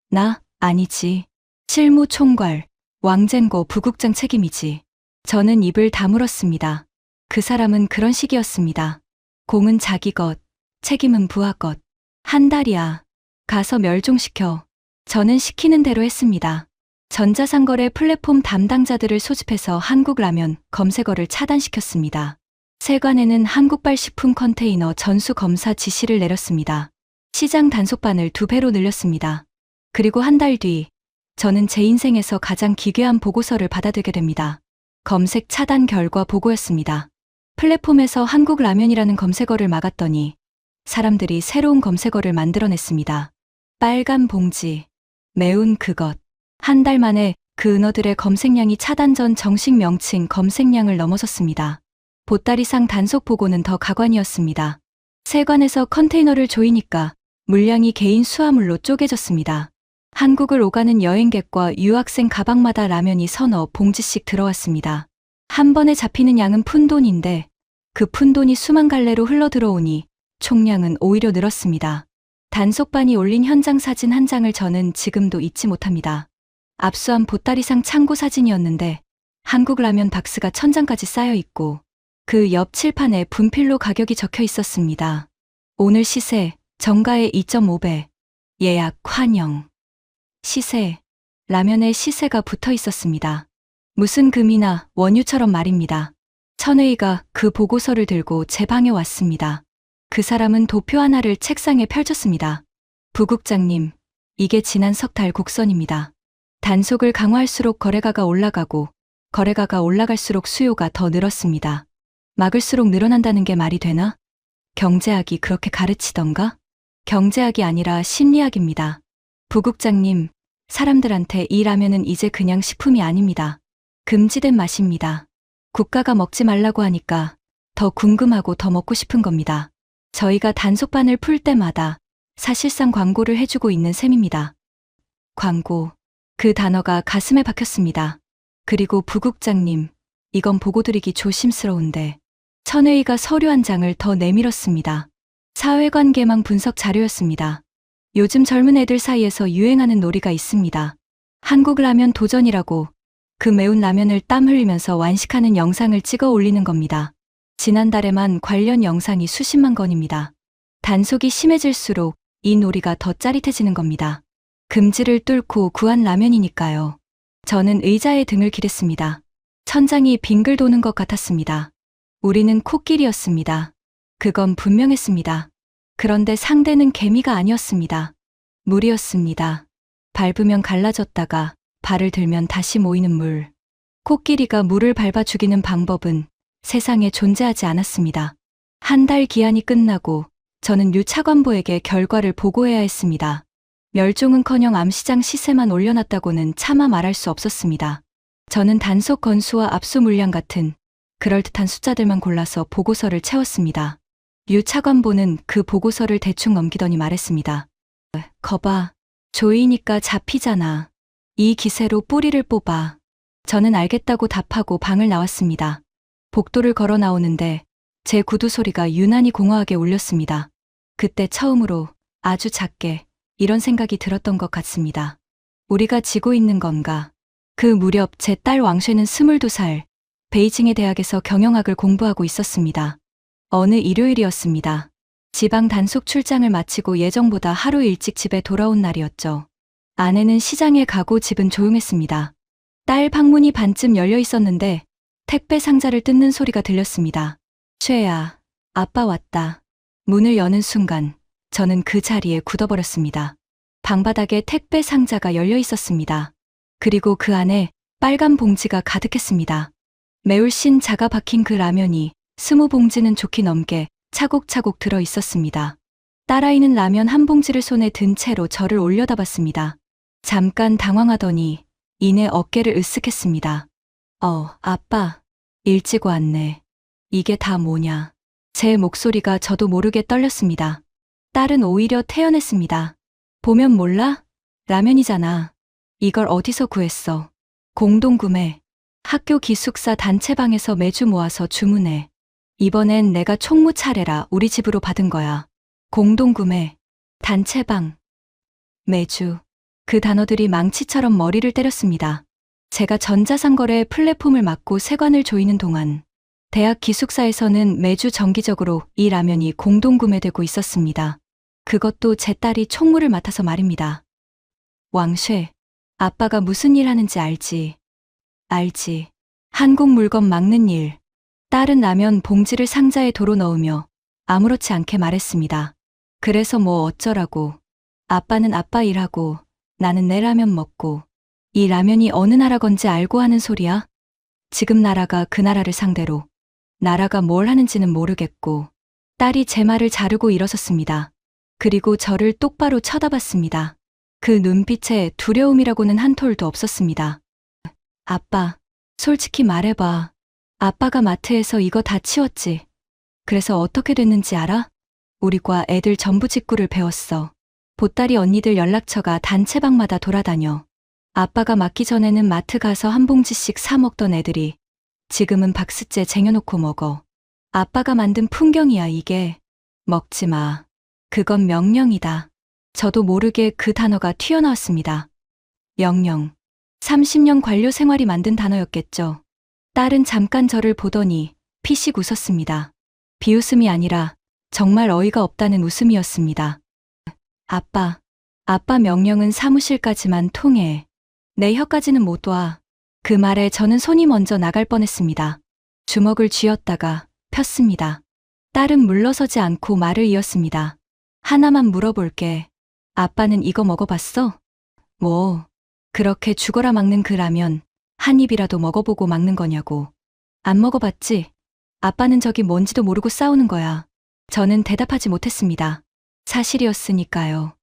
나? 아니지. 실무총괄, 왕젠고 부국장 책임이지. 저는 입을 다물었습니다. 그 사람은 그런 식이었습니다. 공은 자기 것, 책임은 부하 것. 한 달이야. 가서 멸종시켜. 저는 시키는 대로 했습니다. 전자상거래 플랫폼 담당자들을 소집해서 한국라면 검색어를 차단시켰습니다. 세관에는 한국발 식품 컨테이너 전수 검사 지시를 내렸습니다. 시장 단속반을 2배로 늘렸습니다. 그리고 한 달 뒤, 저는 제 인생에서 가장 기괴한 보고서를 받아들게 됩니다. 검색 차단 결과 보고였습니다. 플랫폼에서 한국라면이라는 검색어를 막았더니 사람들이 새로운 검색어를 만들어냈습니다. 빨간 봉지, 매운 그것. 한 달 만에 그 은어들의 검색량이 차단 전 정식 명칭 검색량을 넘어섰습니다. 보따리상 단속 보고는 더 가관이었습니다. 세관에서 컨테이너를 조이니까 물량이 개인 수화물로 쪼개졌습니다. 한국을 오가는 여행객과 유학생 가방마다 라면이 서너 봉지씩 들어왔습니다. 한 번에 잡히는 양은 푼돈인데 그 푼돈이 수만 갈래로 흘러들어오니 총량은 오히려 늘었습니다. 단속반이 올린 현장 사진 한 장을 저는 지금도 잊지 못합니다. 압수한 보따리상 창고 사진이었는데 한국 라면 박스가 1000장까지 쌓여 있고 그 옆 칠판에 분필로 가격이 적혀 있었습니다. 오늘 시세, 정가의 2.5배, 예약 환영. 시세, 라면에 시세가 붙어 있었습니다. 무슨 금이나 원유처럼 말입니다. 천회의가 그 보고서를 들고 제 방에 왔습니다. 그 사람은 도표 하나를 책상에 펼쳤습니다. 부국장님, 이게 지난 석 달 곡선입니다. 단속을 강화할수록 거래가가 올라가고 거래가가 올라갈수록 수요가 더 늘었습니다. 막을수록 늘어난다는 게 말이 되나? 경제학이 그렇게 가르치던가? 경제학이 아니라 심리학입니다. 부국장님, 사람들한테 이 라면은 이제 그냥 식품이 아닙니다. 금지된 맛입니다. 국가가 먹지 말라고 하니까 더 궁금하고 더 먹고 싶은 겁니다. 저희가 단속반을 풀 때마다 사실상 광고를 해주고 있는 셈입니다. 광고. 그 단어가 가슴에 박혔습니다. 그리고 부국장님, 이건 보고드리기 조심스러운데 천회의가 서류 한 장을 더 내밀었습니다. 사회관계망 분석 자료였습니다. 요즘 젊은 애들 사이에서 유행하는 놀이가 있습니다. 한국 라면 도전이라고 그 매운 라면을 땀 흘리면서 완식하는 영상을 찍어 올리는 겁니다. 지난달에만 관련 영상이 수십만 건입니다. 단속이 심해질수록 이 놀이가 더 짜릿해지는 겁니다. 금지를 뚫고 구한 라면이니까요. 저는 의자에 등을 기댔습니다. 천장이 빙글 도는 것 같았습니다. 우리는 코끼리였습니다. 그건 분명했습니다. 그런데 상대는 개미가 아니었습니다. 물이었습니다. 밟으면 갈라졌다가 발을 들면 다시 모이는 물. 코끼리가 물을 밟아 죽이는 방법은 세상에 존재하지 않았습니다. 한 달 기한이 끝나고 저는 류 차관보에게 결과를 보고해야 했습니다. 멸종은커녕 암시장 시세만 올려놨다고는 차마 말할 수 없었습니다. 저는 단속 건수와 압수 물량 같은 그럴듯한 숫자들만 골라서 보고서를 채웠습니다. 류 차관보는 그 보고서를 대충 넘기더니 말했습니다. 거봐, 조이니까 잡히잖아. 이 기세로 뿌리를 뽑아. 저는 알겠다고 답하고 방을 나왔습니다. 복도를 걸어 나오는데 제 구두 소리가 유난히 공허하게 울렸습니다. 그때 처음으로 아주 작게 이런 생각이 들었던 것 같습니다. 우리가 지고 있는 건가? 그 무렵 제 딸 왕쉐는 22살, 베이징의 대학에서 경영학을 공부하고 있었습니다. 어느 일요일이었습니다. 지방 단속 출장을 마치고 예정보다 하루 일찍 집에 돌아온 날이었죠. 아내는 시장에 가고 집은 조용했습니다. 딸 방문이 반쯤 열려 있었는데 택배 상자를 뜯는 소리가 들렸습니다. 쉐야, 아빠 왔다. 문을 여는 순간 저는 그 자리에 굳어버렸습니다. 방바닥에 택배 상자가 열려 있었습니다. 그리고 그 안에 빨간 봉지가 가득했습니다. 매울신 자가 박힌 그 라면이 20봉지는 좋게 넘게 차곡차곡 들어 있었습니다. 딸아이는 라면 한 봉지를 손에 든 채로 저를 올려다봤습니다. 잠깐 당황하더니 이내 어깨를 으쓱했습니다. 아빠, 일찍 왔네. 이게 다 뭐냐? 제 목소리가 저도 모르게 떨렸습니다. 딸은 오히려 태연했습니다. 보면 몰라? 라면이잖아. 이걸 어디서 구했어? 공동구매. 학교 기숙사 단체방에서 매주 모아서 주문해. 이번엔 내가 총무 차례라 우리 집으로 받은 거야. 공동구매. 단체방. 매주. 그 단어들이 망치처럼 머리를 때렸습니다. 제가 전자상거래 플랫폼을 맡고 세관을 조이는 동안 대학 기숙사에서는 매주 정기적으로 이 라면이 공동구매되고 있었습니다. 그것도 제 딸이 총무를 맡아서 말입니다. 왕쉐, 아빠가 무슨 일 하는지 알지? 알지. 한국 물건 막는 일. 딸은 라면 봉지를 상자에 도로 넣으며 아무렇지 않게 말했습니다. 그래서 뭐 어쩌라고. 아빠는 아빠 일하고 나는 내 라면 먹고. 이 라면이 어느 나라 건지 알고 하는 소리야? 지금 나라가 그 나라를 상대로. 나라가 뭘 하는지는 모르겠고. 딸이 제 말을 자르고 일어섰습니다. 그리고 저를 똑바로 쳐다봤습니다. 그 눈빛에 두려움이라고는 한 톨도 없었습니다. 아빠, 솔직히 말해봐. 아빠가 마트에서 이거 다 치웠지. 그래서 어떻게 됐는지 알아? 우리 과 애들 전부 직구를 배웠어. 보따리 언니들 연락처가 단체방마다 돌아다녀. 아빠가 맞기 전에는 마트 가서 한 봉지씩 사 먹던 애들이 지금은 박스째 쟁여놓고 먹어. 아빠가 만든 풍경이야 이게. 먹지 마. 그건 명령이다. 저도 모르게 그 단어가 튀어나왔습니다. 명령. 30년 관료 생활이 만든 단어였겠죠. 딸은 잠깐 저를 보더니 피식 웃었습니다. 비웃음이 아니라 정말 어이가 없다는 웃음이었습니다. 아빠 명령은 사무실까지만 통해. 내 혀까지는 못 와. 그 말에 저는 손이 먼저 나갈 뻔했습니다. 주먹을 쥐었다가 폈습니다. 딸은 물러서지 않고 말을 이었습니다. 하나만 물어볼게. 아빠는 이거 먹어봤어? 뭐, 그렇게 죽어라 막는 그 라면 한 입이라도 먹어보고 막는 거냐고. 안 먹어봤지? 아빠는 저기 뭔지도 모르고 싸우는 거야. 저는 대답하지 못했습니다. 사실이었으니까요.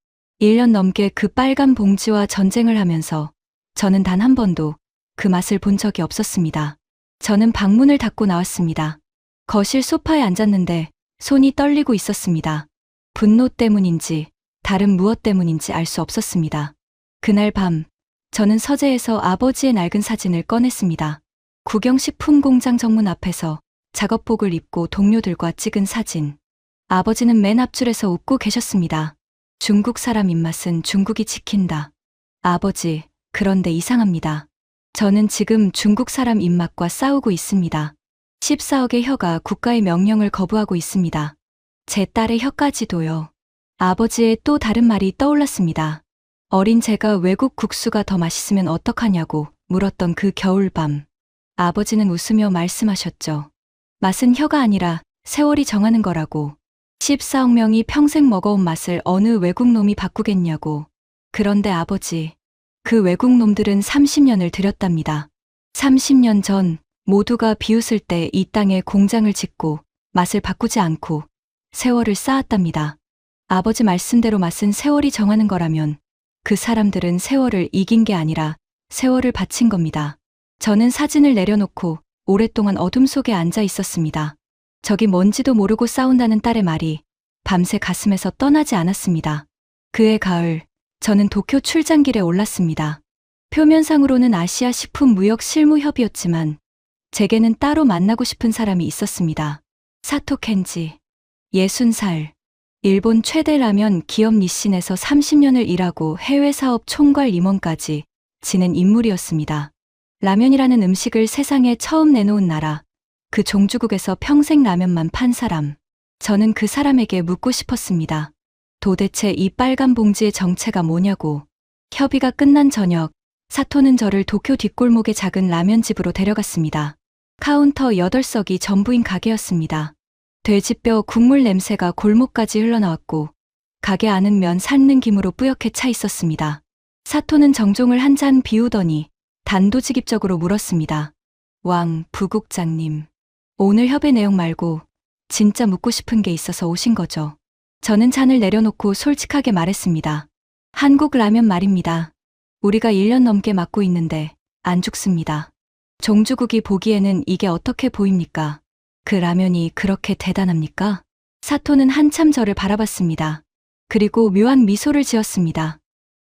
1년 넘게 그 빨간 봉지와 전쟁을 하면서 저는 단 한 번도 그 맛을 본 적이 없었습니다. 저는 방문을 닫고 나왔습니다. 거실 소파에 앉았는데 손이 떨리고 있었습니다. 분노 때문인지 다른 무엇 때문인지 알 수 없었습니다. 그날 밤 저는 서재에서 아버지의 낡은 사진을 꺼냈습니다. 국영식품 공장 정문 앞에서 작업복을 입고 동료들과 찍은 사진. 아버지는 맨 앞줄에서 웃고 계셨습니다. 중국 사람 입맛은 중국이 지킨다. 아버지, 그런데 이상합니다. 저는 지금 중국 사람 입맛과 싸우고 있습니다. 14억의 혀가 국가의 명령을 거부하고 있습니다. 제 딸의 혀까지도요. 아버지의 또 다른 말이 떠올랐습니다. 어린 제가 외국 국수가 더 맛있으면 어떡하냐고 물었던 그 겨울밤. 아버지는 웃으며 말씀하셨죠. 맛은 혀가 아니라 세월이 정하는 거라고. 14억 명이 평생 먹어온 맛을 어느 외국 놈이 바꾸겠냐고. 그런데 아버지, 그 외국 놈들은 30년을 들였답니다. 30년 전 모두가 비웃을 때 이 땅에 공장을 짓고 맛을 바꾸지 않고 세월을 쌓았답니다. 아버지 말씀대로 맛은 세월이 정하는 거라면 그 사람들은 세월을 이긴 게 아니라 세월을 바친 겁니다. 저는 사진을 내려놓고 오랫동안 어둠 속에 앉아 있었습니다. 저기 뭔지도 모르고 싸운다는 딸의 말이 밤새 가슴에서 떠나지 않았습니다. 그해 가을, 저는 도쿄 출장길에 올랐습니다. 표면상으로는 아시아 식품무역실무협이었지만 제게는 따로 만나고 싶은 사람이 있었습니다. 사토 켄지. 60살. 일본 최대 라면 기업 니신에서 30년을 일하고 해외 사업 총괄 임원까지 지낸 인물이었습니다. 라면이라는 음식을 세상에 처음 내놓은 나라, 그 종주국에서 평생 라면만 판 사람. 저는 그 사람에게 묻고 싶었습니다. 도대체 이 빨간 봉지의 정체가 뭐냐고. 협의가 끝난 저녁, 사토는 저를 도쿄 뒷골목의 작은 라면집으로 데려갔습니다. 카운터 8석이 전부인 가게였습니다. 돼지뼈 국물 냄새가 골목까지 흘러나왔고 가게 안은 면 삶는 김으로 뿌옇게 차 있었습니다. 사토는 정종을 한 잔 비우더니 단도직입적으로 물었습니다. 왕 부국장님, 오늘 협의 내용 말고 진짜 묻고 싶은 게 있어서 오신 거죠? 저는 잔을 내려놓고 솔직하게 말했습니다. 한국 라면 말입니다. 우리가 1년 넘게 맡고 있는데 안 죽습니다. 종주국이 보기에는 이게 어떻게 보입니까? 그 라면이 그렇게 대단합니까? 사토는 한참 저를 바라봤습니다. 그리고 묘한 미소를 지었습니다.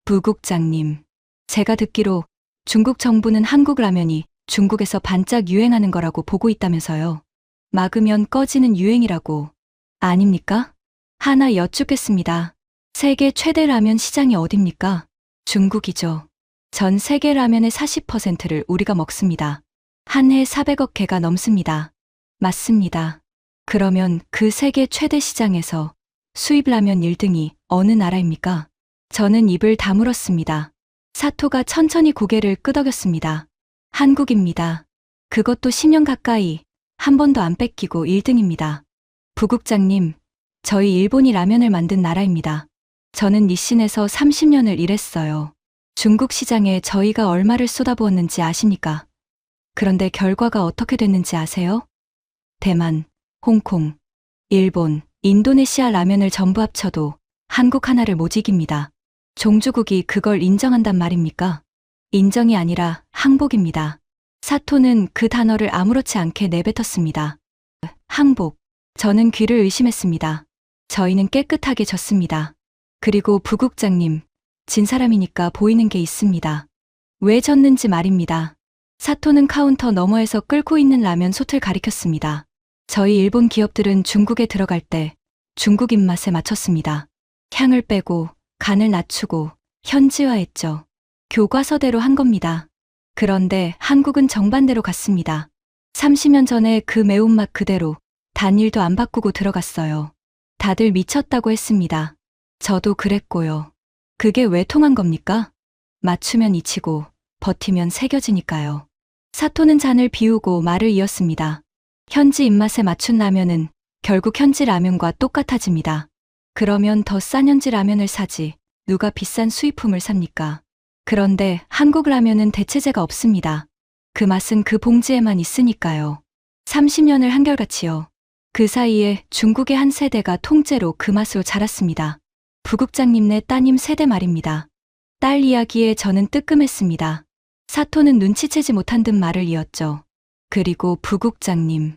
부국장님, 제가 듣기로 중국 정부는 한국 라면이 중국에서 반짝 유행하는 거라고 보고 있다면서요. 막으면 꺼지는 유행이라고. 아닙니까? 하나 여쭙겠습니다. 세계 최대 라면 시장이 어딥니까? 중국이죠. 전 세계 라면의 40%를 우리가 먹습니다. 한 해 400억 개가 넘습니다. 맞습니다. 그러면 그 세계 최대 시장에서 수입 라면 1등이 어느 나라입니까? 저는 입을 다물었습니다. 사토가 천천히 고개를 끄덕였습니다. 한국입니다. 그것도 10년 가까이 한 번도 안 뺏기고 1등입니다. 부국장님, 저희 일본이 라면을 만든 나라입니다. 저는 니신에서 30년을 일했어요. 중국 시장에 저희가 얼마를 쏟아부었는지 아십니까? 그런데 결과가 어떻게 됐는지 아세요? 대만, 홍콩, 일본, 인도네시아 라면을 전부 합쳐도 한국 하나를 못 이깁니다. 종주국이 그걸 인정한단 말입니까? 인정이 아니라 항복입니다. 사토는 그 단어를 아무렇지 않게 내뱉었습니다. 항복. 저는 귀를 의심했습니다. 저희는 깨끗하게 졌습니다. 그리고 부국장님, 진 사람이니까 보이는 게 있습니다. 왜 졌는지 말입니다. 사토는 카운터 너머에서 끓고 있는 라면 솥을 가리켰습니다. 저희 일본 기업들은 중국에 들어갈 때 중국 입맛에 맞췄습니다. 향을 빼고 간을 낮추고 현지화했죠. 교과서대로 한 겁니다. 그런데 한국은 정반대로 갔습니다. 30년 전에 그 매운맛 그대로 단일도 안 바꾸고 들어갔어요. 다들 미쳤다고 했습니다. 저도 그랬고요. 그게 왜 통한 겁니까? 맞추면 잊히고 버티면 새겨지니까요. 사토는 잔을 비우고 말을 이었습니다. 현지 입맛에 맞춘 라면은 결국 현지 라면과 똑같아집니다. 그러면 더 싼 현지 라면을 사지 누가 비싼 수입품을 삽니까? 그런데 한국 라면은 대체제가 없습니다. 그 맛은 그 봉지에만 있으니까요. 30년을 한결같이요. 그 사이에 중국의 한 세대가 통째로 그 맛으로 자랐습니다. 부국장님네 따님 세대 말입니다. 딸 이야기에 저는 뜨끔했습니다. 사토는 눈치채지 못한 듯 말을 이었죠. 그리고 부국장님,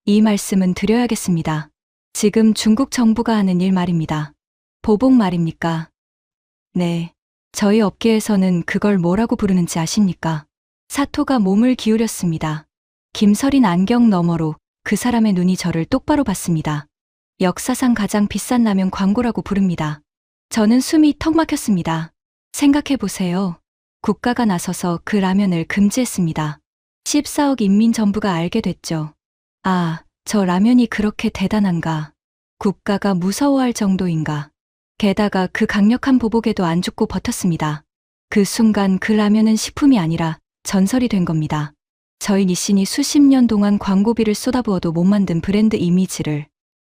이 말씀은 드려야겠습니다. 지금 중국 정부가 하는 일 말입니다. 보복 말입니까? 네. 저희 업계에서는 그걸 뭐라고 부르는지 아십니까? 사토가 몸을 기울였습니다. 김서린 안경 너머로 그 사람의 눈이 저를 똑바로 봤습니다. 역사상 가장 비싼 라면 광고라고 부릅니다. 저는 숨이 턱 막혔습니다. 생각해보세요. 국가가 나서서 그 라면을 금지했습니다. 14억 인민 전부가 알게 됐죠. 아, 저 라면이 그렇게 대단한가. 국가가 무서워할 정도인가. 게다가 그 강력한 보복에도 안 죽고 버텼습니다. 그 순간 그 라면은 식품이 아니라 전설이 된 겁니다. 저희 니신이 수십 년 동안 광고비를 쏟아부어도 못 만든 브랜드 이미지를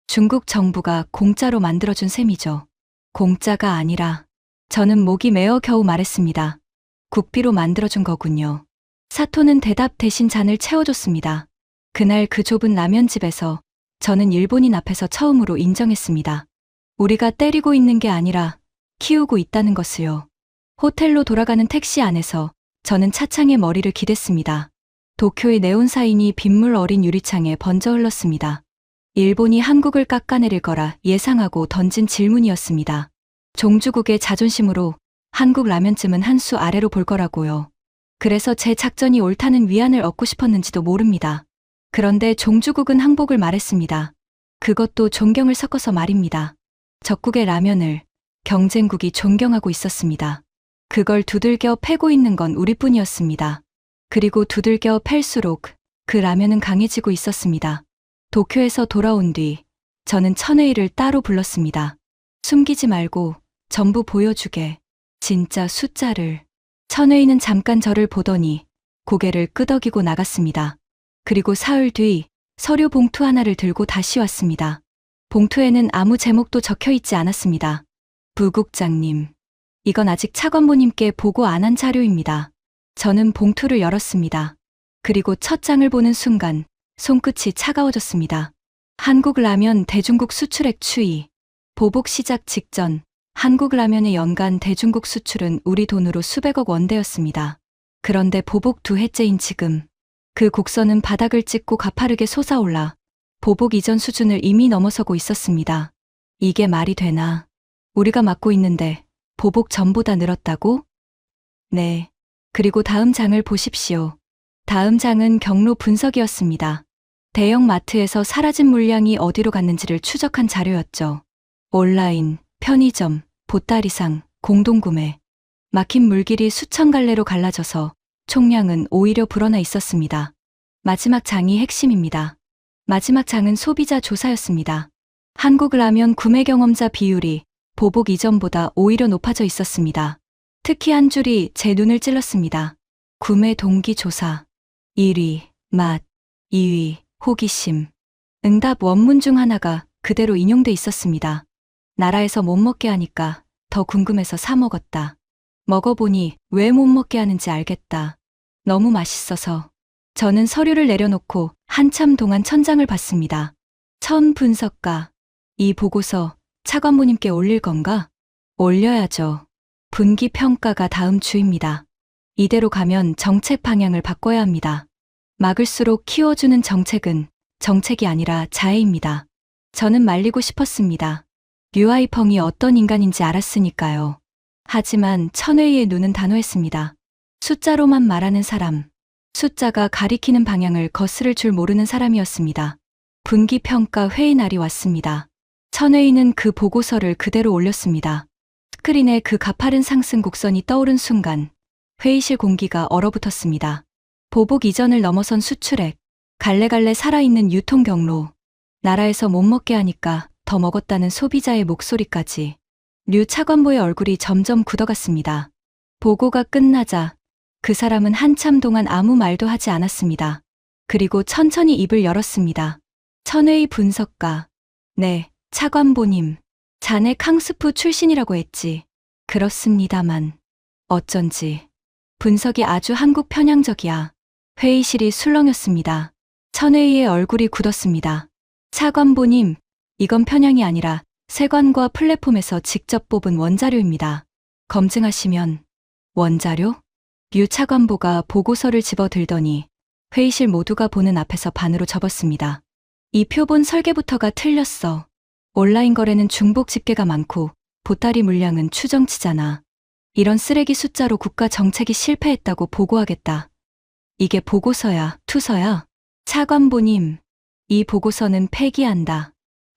중국 정부가 공짜로 만들어준 셈이죠. 공짜가 아니라 저는 목이 메어 겨우 말했습니다. 국비로 만들어준 거군요. 사토는 대답 대신 잔을 채워줬습니다. 그날 그 좁은 라면집에서 저는 일본인 앞에서 처음으로 인정했습니다. 우리가 때리고 있는 게 아니라 키우고 있다는 것을요. 호텔로 돌아가는 택시 안에서 저는 차창에 머리를 기댔습니다. 도쿄의 네온사인이 빗물 어린 유리창에 번져 흘렀습니다. 일본이 한국을 깎아내릴 거라 예상하고 던진 질문이었습니다. 종주국의 자존심으로 한국 라면쯤은 한 수 아래로 볼 거라고요. 그래서 제 작전이 옳다는 위안을 얻고 싶었는지도 모릅니다. 그런데 종주국은 항복을 말했습니다. 그것도 존경을 섞어서 말입니다. 적국의 라면을 경쟁국이 존경하고 있었습니다. 그걸 두들겨 패고 있는 건 우리뿐이었습니다. 그리고 두들겨 팰수록 그 라면은 강해지고 있었습니다. 도쿄에서 돌아온 뒤 저는 천회의를 따로 불렀습니다. 숨기지 말고 전부 보여주게. 진짜 숫자를. 천회의는 잠깐 저를 보더니 고개를 끄덕이고 나갔습니다. 그리고 사흘 뒤 서류 봉투 하나를 들고 다시 왔습니다. 봉투에는 아무 제목도 적혀 있지 않았습니다. 부국장님, 이건 아직 차관보님께 보고 안 한 자료입니다. 저는 봉투를 열었습니다. 그리고 첫 장을 보는 순간 손끝이 차가워졌습니다. 한국라면 대중국 수출액 추이. 보복 시작 직전 한국라면의 연간 대중국 수출은 우리 돈으로 수백억 원대였습니다. 그런데 보복 2해째인 지금 그 곡선은 바닥을 찍고 가파르게 솟아올라 보복 이전 수준을 이미 넘어서고 있었습니다. 이게 말이 되나? 우리가 맡고 있는데 보복 전보다 늘었다고? 네. 그리고 다음 장을 보십시오. 다음 장은 경로 분석이었습니다. 대형 마트에서 사라진 물량이 어디로 갔는지를 추적한 자료였죠. 온라인, 편의점, 보따리상, 공동구매. 막힌 물길이 수천 갈래로 갈라져서 총량은 오히려 불어나 있었습니다. 마지막 장이 핵심입니다. 마지막 장은 소비자 조사였습니다. 한국 라면 구매 경험자 비율이 보복 이전보다 오히려 높아져 있었습니다. 특히 한 줄이 제 눈을 찔렀습니다. 구매 동기 조사. 1위, 맛. 2위, 호기심. 응답 원문 중 하나가 그대로 인용돼 있었습니다. 나라에서 못 먹게 하니까 더 궁금해서 사 먹었다. 먹어보니 왜 못 먹게 하는지 알겠다. 너무 맛있어서. 저는 서류를 내려놓고 한참 동안 천장을 봤습니다. 천 분석가. 이 보고서 차관보님께 올릴 건가? 올려야죠. 분기 평가가 다음 주입니다. 이대로 가면 정책 방향을 바꿔야 합니다. 막을수록 키워주는 정책은 정책이 아니라 자해입니다. 저는 말리고 싶었습니다. 류아이펑이 어떤 인간인지 알았으니까요. 하지만 천회의의 눈은 단호했습니다. 숫자로만 말하는 사람. 숫자가 가리키는 방향을 거스를 줄 모르는 사람이었습니다. 분기평가 회의 날이 왔습니다. 천회의는 그 보고서를 그대로 올렸습니다. 스크린에 그 가파른 상승 곡선이 떠오른 순간 회의실 공기가 얼어붙었습니다. 보복 이전을 넘어선 수출액, 갈래갈래 살아있는 유통 경로, 나라에서 못 먹게 하니까 더 먹었다는 소비자의 목소리까지. 류 차관보의 얼굴이 점점 굳어갔습니다. 보고가 끝나자 그 사람은 한참 동안 아무 말도 하지 않았습니다. 그리고 천천히 입을 열었습니다. 천회의 분석가. 네, 차관보님. 자네 캉스푸 출신이라고 했지. 그렇습니다만 어쩐지 분석이 아주 한국 편향적이야. 회의실이 술렁였습니다. 천회의의 얼굴이 굳었습니다. 차관보님, 이건 편향이 아니라 세관과 플랫폼에서 직접 뽑은 원자료입니다. 검증하시면. 원자료? 류 차관보가 보고서를 집어들더니 회의실 모두가 보는 앞에서 반으로 접었습니다. 이 표본 설계부터가 틀렸어. 온라인 거래는 중복 집계가 많고 보따리 물량은 추정치잖아. 이런 쓰레기 숫자로 국가 정책이 실패했다고 보고하겠다. 이게 보고서야, 투서야? 차관보님, 이 보고서는 폐기한다.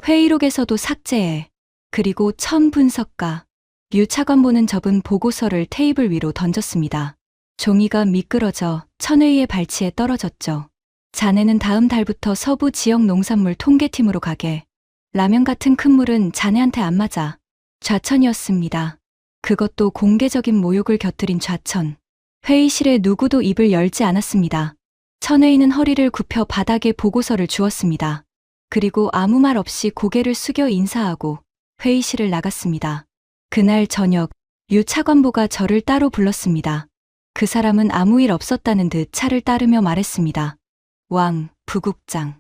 회의록에서도 삭제해. 그리고 천 분석가. 류 차관보는 접은 보고서를 테이블 위로 던졌습니다. 종이가 미끄러져 천회의의 발치에 떨어졌죠. 자네는 다음 달부터 서부 지역 농산물 통계팀으로 가게. 라면 같은 큰 물은 자네한테 안 맞아. 좌천이었습니다. 그것도 공개적인 모욕을 곁들인 좌천. 회의실에 누구도 입을 열지 않았습니다. 천회의는 허리를 굽혀 바닥에 보고서를 주었습니다. 그리고 아무 말 없이 고개를 숙여 인사하고 회의실을 나갔습니다. 그날 저녁 류 차관보가 저를 따로 불렀습니다. 그 사람은 아무 일 없었다는 듯 차를 따르며 말했습니다. 왕, 부국장.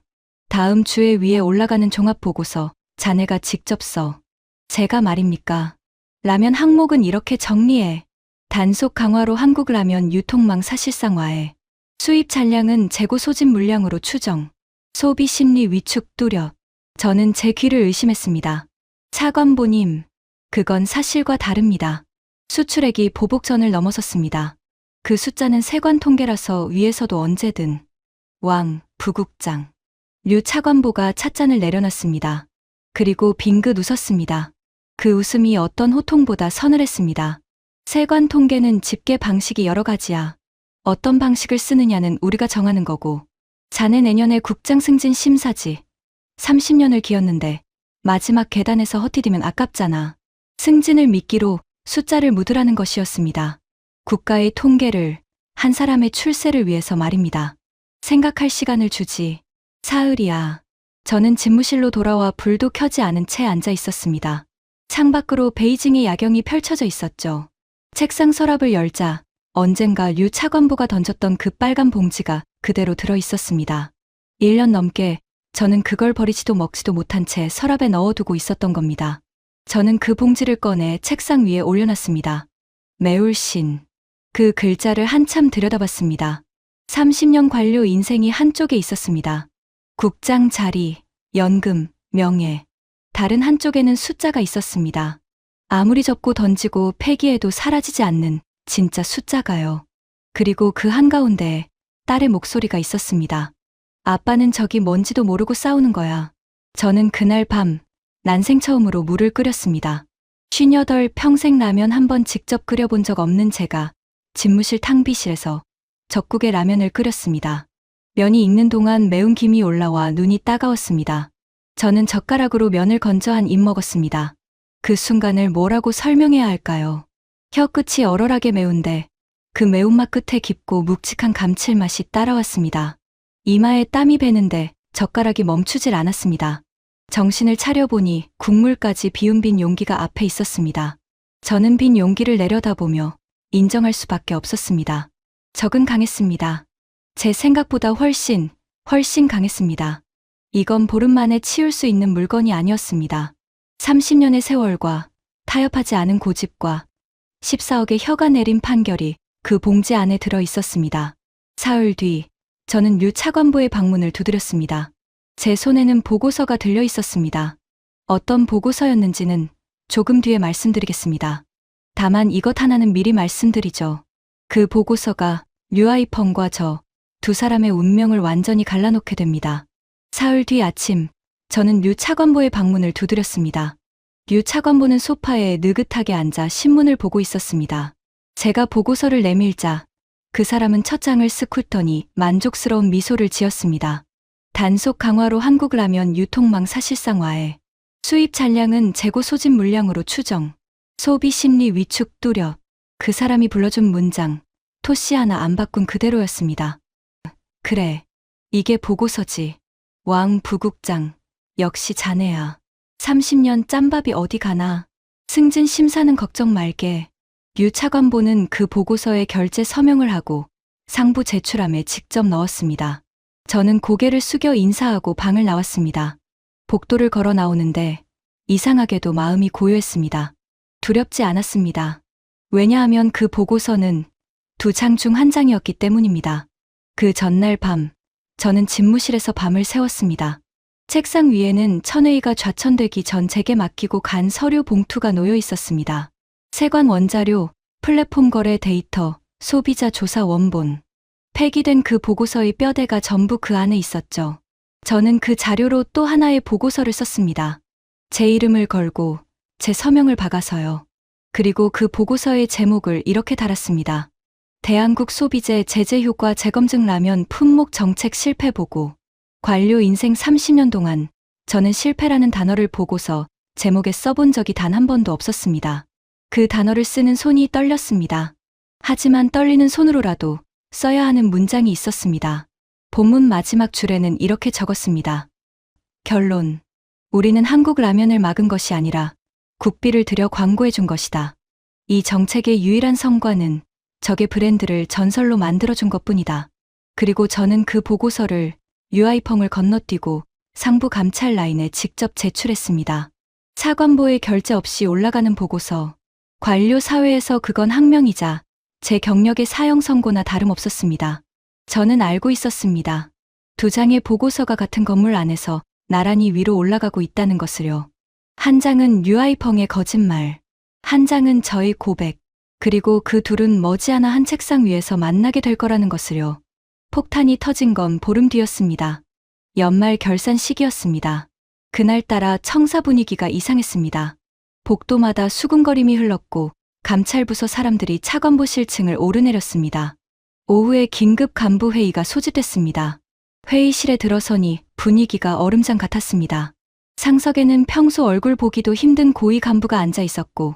다음 주에 위에 올라가는 종합보고서 자네가 직접 써. 제가 말입니까? 라면 항목은 이렇게 정리해. 단속 강화로 한국 라면 유통망 사실상화해. 수입 잔량은 재고 소진 물량으로 추정. 소비 심리 위축 뚜렷. 저는 제 귀를 의심했습니다. 차관보님, 그건 사실과 다릅니다. 수출액이 보복전을 넘어섰습니다. 그 숫자는 세관 통계라서 위에서도 언제든. 왕, 부국장. 류 차관보가 찻잔을 내려놨습니다. 그리고 빙긋 웃었습니다. 그 웃음이 어떤 호통보다 서늘했습니다. 세관 통계는 집계 방식이 여러 가지야. 어떤 방식을 쓰느냐는 우리가 정하는 거고. 자네 내년에 국장 승진 심사지. 30년을 기었는데 마지막 계단에서 헛디디면 아깝잖아. 승진을 미끼로 숫자를 묻으라는 것이었습니다. 국가의 통계를, 한 사람의 출세를 위해서 말입니다. 생각할 시간을 주지. 사흘이야. 저는 집무실로 돌아와 불도 켜지 않은 채 앉아 있었습니다. 창밖으로 베이징의 야경이 펼쳐져 있었죠. 책상 서랍을 열자 언젠가 류 차관보가 던졌던 그 빨간 봉지가 그대로 들어 있었습니다. 1년 넘게 저는 그걸 버리지도 먹지도 못한 채 서랍에 넣어두고 있었던 겁니다. 저는 그 봉지를 꺼내 책상 위에 올려놨습니다. 매울신. 그 글자를 한참 들여다봤습니다. 30년 관료 인생이 한쪽에 있었습니다. 국장 자리, 연금, 명예. 다른 한쪽에는 숫자가 있었습니다. 아무리 접고 던지고 폐기해도 사라지지 않는 진짜 숫자가요. 그리고 그 한가운데에 딸의 목소리가 있었습니다. 아빠는 저기 뭔지도 모르고 싸우는 거야. 저는 그날 밤 난생 처음으로 물을 끓였습니다. 58 평생 라면 한 번 직접 끓여본 적 없는 제가 집무실 탕비실에서 젓국에 라면을 끓였습니다. 면이 익는 동안 매운 김이 올라와 눈이 따가웠습니다. 저는 젓가락으로 면을 건져 한 입 먹었습니다. 그 순간을 뭐라고 설명해야 할까요? 혀끝이 얼얼하게 매운데 그 매운맛 끝에 깊고 묵직한 감칠맛이 따라왔습니다. 이마에 땀이 배는데 젓가락이 멈추질 않았습니다. 정신을 차려보니 국물까지 비운 빈 용기가 앞에 있었습니다. 저는 빈 용기를 내려다보며 인정할 수밖에 없었습니다. 적은 강했습니다. 제 생각보다 훨씬 강했습니다. 이건 보름 만에 치울 수 있는 물건이 아니었습니다. 30년의 세월과 타협하지 않은 고집과 14억의 혀가 내린 판결이 그 봉지 안에 들어 있었습니다. 사흘 뒤 저는 류 차관보의 방문을 두드렸습니다. 제 손에는 보고서가 들려 있었습니다. 어떤 보고서였는지는 조금 뒤에 말씀드리겠습니다. 다만 이것 하나는 미리 말씀드리죠. 그 보고서가 류아이펑과 저 두 사람의 운명을 완전히 갈라놓게 됩니다. 사흘 뒤 아침 저는 류 차관보의 방문을 두드렸습니다. 류 차관보는 소파에 느긋하게 앉아 신문을 보고 있었습니다. 제가 보고서를 내밀자 그 사람은 첫 장을 쓱 훑더니 만족스러운 미소를 지었습니다. 단속 강화로 한국 라면 유통망 사실상화해. 수입 잔량은 재고 소진 물량으로 추정. 소비 심리 위축 뚜렷. 그 사람이 불러준 문장. 토씨 하나 안 바꾼 그대로였습니다. 그래. 이게 보고서지. 왕 부국장. 역시 자네야. 30년 짬밥이 어디 가나. 승진 심사는 걱정 말게. 류 차관보는 그 보고서에 결제 서명을 하고 상부 제출함에 직접 넣었습니다. 저는 고개를 숙여 인사하고 방을 나왔습니다. 복도를 걸어 나오는데 이상하게도 마음이 고요했습니다. 두렵지 않았습니다. 왜냐하면 그 보고서는 두 장 중 한 장이었기 때문입니다. 그 전날 밤 저는 집무실에서 밤을 새웠습니다. 책상 위에는 천회의가 좌천되기 전 제게 맡기고 간 서류 봉투가 놓여 있었습니다. 세관 원자료, 플랫폼 거래 데이터, 소비자 조사 원본. 폐기된 그 보고서의 뼈대가 전부 그 안에 있었죠. 저는 그 자료로 또 하나의 보고서를 썼습니다. 제 이름을 걸고 제 서명을 박아서요. 그리고 그 보고서의 제목을 이렇게 달았습니다. 대한국 소비재 제재 효과 재검증 라면 품목 정책 실패 보고. 관료 인생 30년 동안 저는 실패라는 단어를 보고서 제목에 써본 적이 단 한 번도 없었습니다. 그 단어를 쓰는 손이 떨렸습니다. 하지만 떨리는 손으로라도 써야 하는 문장이 있었습니다. 본문 마지막 줄에는 이렇게 적었습니다. 결론. 우리는 한국 라면을 막은 것이 아니라 국비를 들여 광고해 준 것이다. 이 정책의 유일한 성과는 적의 브랜드를 전설로 만들어준 것뿐이다. 그리고 저는 그 보고서를 유아이펑을 건너뛰고 상부 감찰 라인에 직접 제출했습니다. 차관보의 결제 없이 올라가는 보고서. 관료 사회에서 그건 항명이자 제 경력의 사형 선고나 다름없었습니다. 저는 알고 있었습니다. 두 장의 보고서가 같은 건물 안에서 나란히 위로 올라가고 있다는 것을요. 한 장은 유아이펑의 거짓말, 한 장은 저의 고백, 그리고 그 둘은 머지않아 한 책상 위에서 만나게 될 거라는 것을요. 폭탄이 터진 건 보름 뒤였습니다. 연말 결산 시기였습니다. 그날따라 청사 분위기가 이상했습니다. 복도마다 수군거림이 흘렀고 감찰부서 사람들이 차관보 실층을 오르내렸습니다. 오후에 긴급 간부 회의가 소집됐습니다. 회의실에 들어서니 분위기가 얼음장 같았습니다. 상석에는 평소 얼굴 보기도 힘든 고위 간부가 앉아 있었고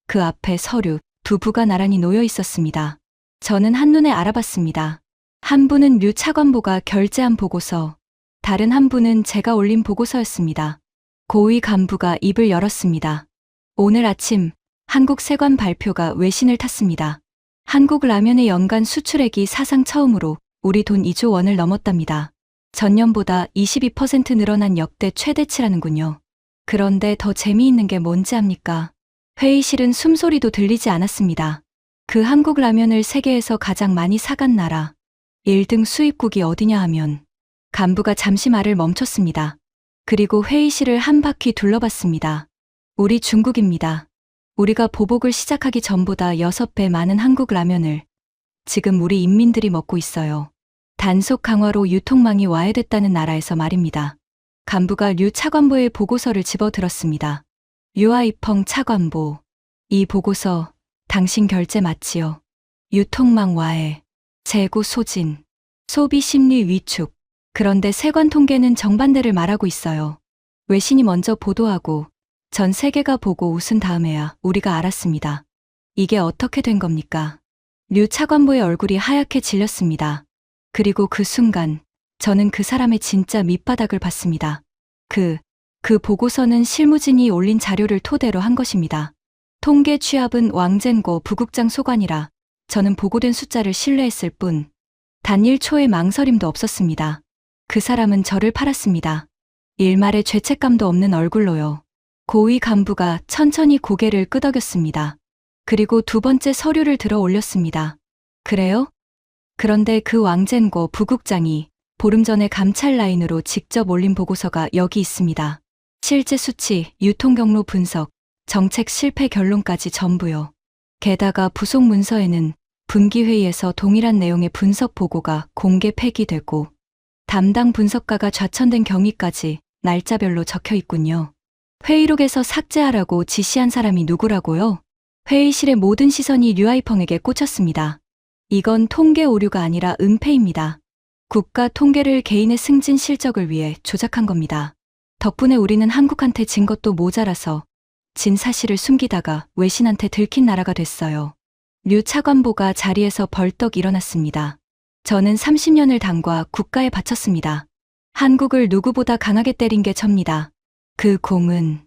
그 앞에 서류, 두 부가 나란히 놓여 있었습니다. 저는 한눈에 알아봤습니다. 한 분은 류 차관보가 결제한 보고서, 다른 한 분은 제가 올린 보고서였습니다. 고위 간부가 입을 열었습니다. 오늘 아침 한국 세관 발표가 외신을 탔습니다. 한국 라면의 연간 수출액이 사상 처음으로 우리 돈 2조 원을 넘었답니다. 전년보다 22% 늘어난 역대 최대치라는군요. 그런데 더 재미있는 게 뭔지 압니까? 회의실은 숨소리도 들리지 않았습니다. 그 한국 라면을 세계에서 가장 많이 사간 나라 1등 수입국이 어디냐 하면 간부가 잠시 말을 멈췄습니다. 그리고 회의실을 한 바퀴 둘러봤습니다. 우리 중국입니다. 우리가 보복을 시작하기 전보다 6배 많은 한국 라면을 지금 우리 인민들이 먹고 있어요. 단속 강화로 유통망이 와해됐다는 나라에서 말입니다. 간부가 류 차관보의 보고서를 집어들었습니다. 유아이펑 차관보. 이 보고서 당신 결제 맞지요? 유통망 와해, 재고 소진, 소비 심리 위축. 그런데 세관 통계는 정반대를 말하고 있어요. 외신이 먼저 보도하고 전 세계가 보고 웃은 다음에야 우리가 알았습니다. 이게 어떻게 된 겁니까? 류 차관보의 얼굴이 하얗게 질렸습니다. 그리고 그 순간 저는 그 사람의 진짜 밑바닥을 봤습니다. 그 보고서는 실무진이 올린 자료를 토대로 한 것입니다. 통계 취합은 왕젠고 부국장 소관이라 저는 보고된 숫자를 신뢰했을 뿐 단 1초의 망설임도 없었습니다. 그 사람은 저를 팔았습니다. 일말의 죄책감도 없는 얼굴로요. 고위 간부가 천천히 고개를 끄덕였습니다. 그리고 두 번째 서류를 들어 올렸습니다. 그래요? 그런데 그 왕젠고 부국장이 보름 전에 감찰 라인으로 직접 올린 보고서가 여기 있습니다. 실제 수치, 유통 경로 분석, 정책 실패 결론까지 전부요. 게다가 부속 문서에는 분기회의에서 동일한 내용의 분석 보고가 공개 폐기되고 담당 분석가가 좌천된 경위까지 날짜별로 적혀 있군요. 회의록에서 삭제하라고 지시한 사람이 누구라고요? 회의실의 모든 시선이 류아이펑에게 꽂혔습니다. 이건 통계 오류가 아니라 은폐입니다. 국가 통계를 개인의 승진 실적을 위해 조작한 겁니다. 덕분에 우리는 한국한테 진 것도 모자라서 진 사실을 숨기다가 외신한테 들킨 나라가 됐어요. 류 차관보가 자리에서 벌떡 일어났습니다. 저는 30년을 당과 국가에 바쳤습니다. 한국을 누구보다 강하게 때린 게 접니다. 그 공은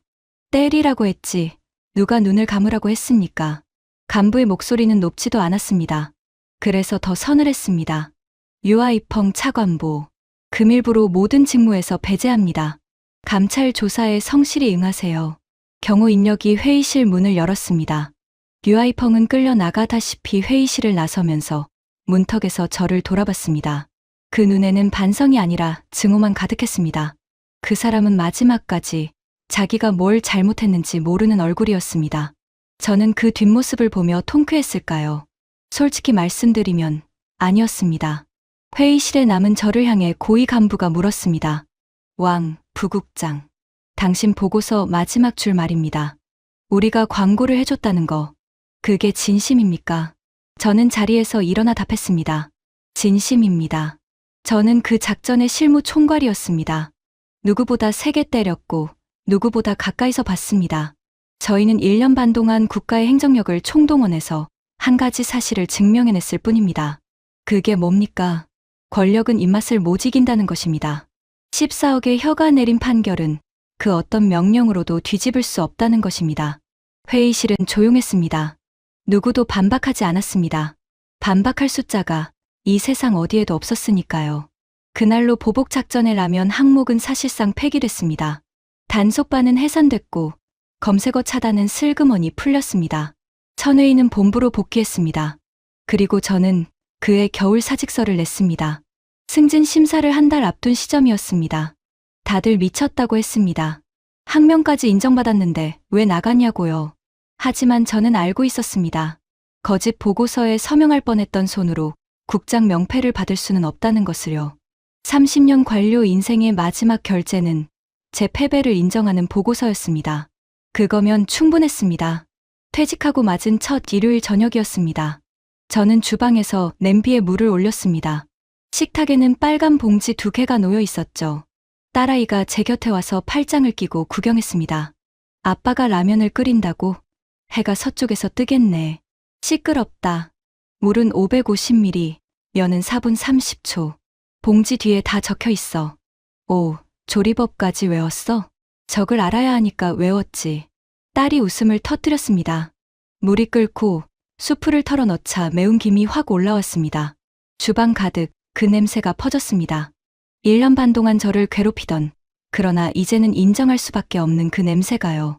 때리라고 했지 누가 눈을 감으라고 했습니까? 간부의 목소리는 높지도 않았습니다. 그래서 더 서늘했습니다. 유아이펑 차관보, 금일부로 모든 직무에서 배제합니다. 감찰 조사에 성실히 응하세요. 경호 인력이 회의실 문을 열었습니다. 유아이펑은 끌려 나가다시피 회의실을 나서면서 문턱에서 저를 돌아봤습니다. 그 눈에는 반성이 아니라 증오만 가득했습니다. 그 사람은 마지막까지 자기가 뭘 잘못했는지 모르는 얼굴이었습니다. 저는 그 뒷모습을 보며 통쾌했을까요? 솔직히 말씀드리면 아니었습니다. 회의실에 남은 저를 향해 고위 간부가 물었습니다. 왕, 부국장. 당신 보고서 마지막 줄 말입니다. 우리가 광고를 해줬다는 거, 그게 진심입니까? 저는 자리에서 일어나 답했습니다. 진심입니다. 저는 그 작전의 실무 총괄이었습니다. 누구보다 세게 때렸고 누구보다 가까이서 봤습니다. 저희는 1년 반 동안 국가의 행정력을 총동원해서 한 가지 사실을 증명해냈을 뿐입니다. 그게 뭡니까? 권력은 입맛을 못 이긴다는 것입니다. 14억의 혀가 내린 판결은 그 어떤 명령으로도 뒤집을 수 없다는 것입니다. 회의실은 조용했습니다. 누구도 반박하지 않았습니다. 반박할 숫자가 이 세상 어디에도 없었으니까요. 그날로 보복작전의 라면 항목은 사실상 폐기됐습니다. 단속반은 해산됐고 검색어 차단은 슬그머니 풀렸습니다. 천회의는 본부로 복귀했습니다. 그리고 저는 그의 겨울 사직서를 냈습니다. 승진 심사를 한 달 앞둔 시점이었습니다. 다들 미쳤다고 했습니다. 학명까지 인정받았는데 왜 나갔냐고요. 하지만 저는 알고 있었습니다. 거짓 보고서에 서명할 뻔했던 손으로 국장 명패를 받을 수는 없다는 것을요. 30년 관료 인생의 마지막 결제는 제 패배를 인정하는 보고서였습니다. 그거면 충분했습니다. 퇴직하고 맞은 첫 일요일 저녁이었습니다. 저는 주방에서 냄비에 물을 올렸습니다. 식탁에는 빨간 봉지 2개가 놓여 있었죠. 딸아이가 제 곁에 와서 팔짱을 끼고 구경했습니다. 아빠가 라면을 끓인다고? 해가 서쪽에서 뜨겠네. 시끄럽다. 물은 550ml, 면은 4분 30초. 봉지 뒤에 다 적혀 있어. 오, 조리법까지 외웠어? 적을 알아야 하니까 외웠지. 딸이 웃음을 터뜨렸습니다. 물이 끓고 수프를 털어넣자 매운 김이 확 올라왔습니다. 주방 가득 그 냄새가 퍼졌습니다. 1년 반 동안 저를 괴롭히던, 그러나 이제는 인정할 수밖에 없는 그 냄새가요.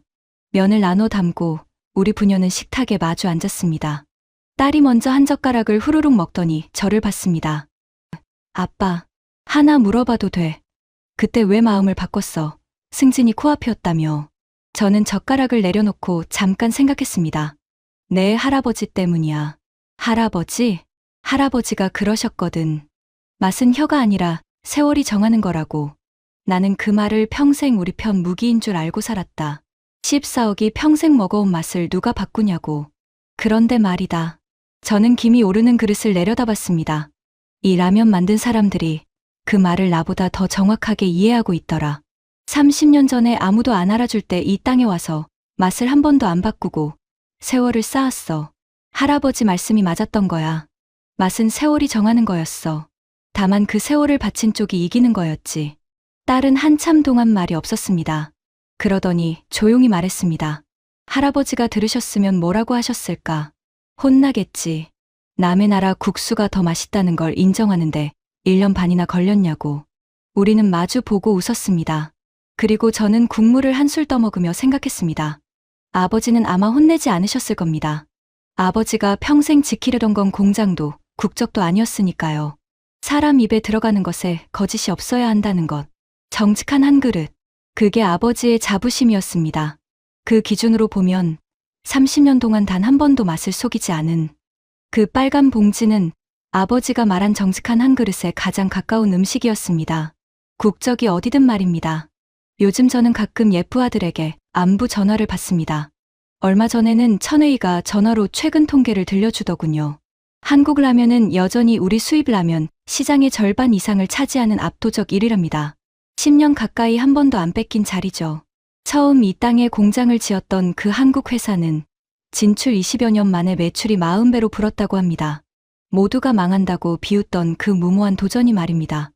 면을 나눠 담고 우리 부녀는 식탁에 마주 앉았습니다. 딸이 먼저 한 젓가락을 후루룩 먹더니 저를 봤습니다. 아빠, 하나 물어봐도 돼? 그때 왜 마음을 바꿨어? 승진이 코앞이었다며. 저는 젓가락을 내려놓고 잠깐 생각했습니다. 내 할아버지 때문이야. 할아버지? 할아버지가 그러셨거든. 맛은 혀가 아니라 세월이 정하는 거라고. 나는 그 말을 평생 우리 편 무기인 줄 알고 살았다. 14억이 평생 먹어온 맛을 누가 바꾸냐고. 그런데 말이다. 저는 김이 오르는 그릇을 내려다봤습니다. 이 라면 만든 사람들이 그 말을 나보다 더 정확하게 이해하고 있더라. 30년 전에 아무도 안 알아줄 때 이 땅에 와서 맛을 한 번도 안 바꾸고 세월을 쌓았어. 할아버지 말씀이 맞았던 거야. 맛은 세월이 정하는 거였어. 다만 그 세월을 바친 쪽이 이기는 거였지. 딸은 한참 동안 말이 없었습니다. 그러더니 조용히 말했습니다. 할아버지가 들으셨으면 뭐라고 하셨을까? 혼나겠지. 남의 나라 국수가 더 맛있다는 걸 인정하는데 1년 반이나 걸렸냐고. 우리는 마주 보고 웃었습니다. 그리고 저는 국물을 한술 떠먹으며 생각했습니다. 아버지는 아마 혼내지 않으셨을 겁니다. 아버지가 평생 지키려던 건 공장도 국적도 아니었으니까요. 사람 입에 들어가는 것에 거짓이 없어야 한다는 것. 정직한 한 그릇. 그게 아버지의 자부심이었습니다. 그 기준으로 보면 30년 동안 단 한 번도 맛을 속이지 않은 그 빨간 봉지는 아버지가 말한 정직한 한 그릇에 가장 가까운 음식이었습니다. 국적이 어디든 말입니다. 요즘 저는 가끔 예쁘아들에게 안부 전화를 받습니다. 얼마 전에는 천혜이가 전화로 최근 통계를 들려주더군요. 한국 라면은 여전히 우리 수입 라면 시장의 절반 이상을 차지하는 압도적 1위랍니다. 10년 가까이 한 번도 안 뺏긴 자리죠. 처음 이 땅에 공장을 지었던 그 한국 회사는 진출 20여 년 만에 매출이 40배로 불었다고 합니다. 모두가 망한다고 비웃던 그 무모한 도전이 말입니다.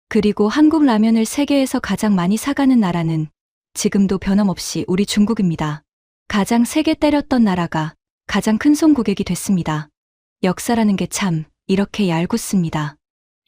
그리고 한국 라면을 세계에서 가장 많이 사가는 나라는 지금도 변함없이 우리 중국입니다. 가장 세게 때렸던 나라가 가장 큰 손고객이 됐습니다. 역사라는 게 참 이렇게 얄궂습니다.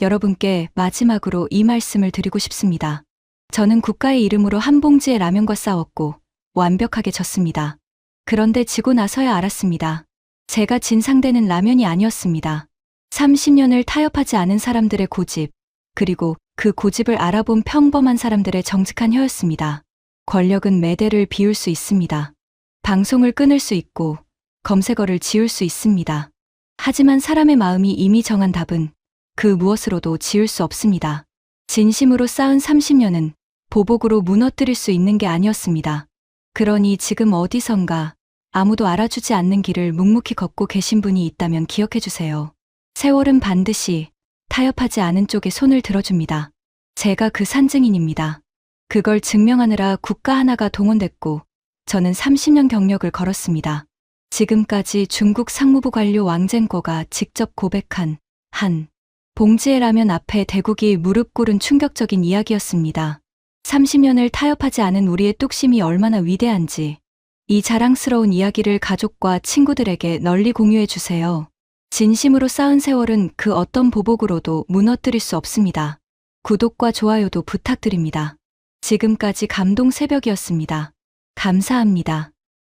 여러분께 마지막으로 이 말씀을 드리고 싶습니다. 저는 국가의 이름으로 한 봉지의 라면과 싸웠고 완벽하게 졌습니다. 그런데 지고 나서야 알았습니다. 제가 진 상대는 라면이 아니었습니다. 30년을 타협하지 않은 사람들의 고집, 그리고 그 고집을 알아본 평범한 사람들의 정직한 혀였습니다. 권력은 매대를 비울 수 있습니다. 방송을 끊을 수 있고 검색어를 지울 수 있습니다. 하지만 사람의 마음이 이미 정한 답은 그 무엇으로도 지울 수 없습니다. 진심으로 쌓은 30년은 보복으로 무너뜨릴 수 있는 게 아니었습니다. 그러니 지금 어디선가 아무도 알아주지 않는 길을 묵묵히 걷고 계신 분이 있다면 기억해 주세요. 세월은 반드시 타협하지 않은 쪽에 손을 들어줍니다. 제가 그 산증인입니다. 그걸 증명하느라 국가 하나가 동원됐고 저는 30년 경력을 걸었습니다. 지금까지 중국 상무부 관료 왕젠꼬가 직접 고백한 한 봉지의 라면 앞에 대국이 무릎 꿇은 충격적인 이야기였습니다. 30년을 타협하지 않은 우리의 뚝심이 얼마나 위대한지 이 자랑스러운 이야기를 가족과 친구들에게 널리 공유해 주세요. 진심으로 쌓은 세월은 그 어떤 보복으로도 무너뜨릴 수 없습니다. 구독과 좋아요도 부탁드립니다. 지금까지 감동 새벽이었습니다. 감사합니다.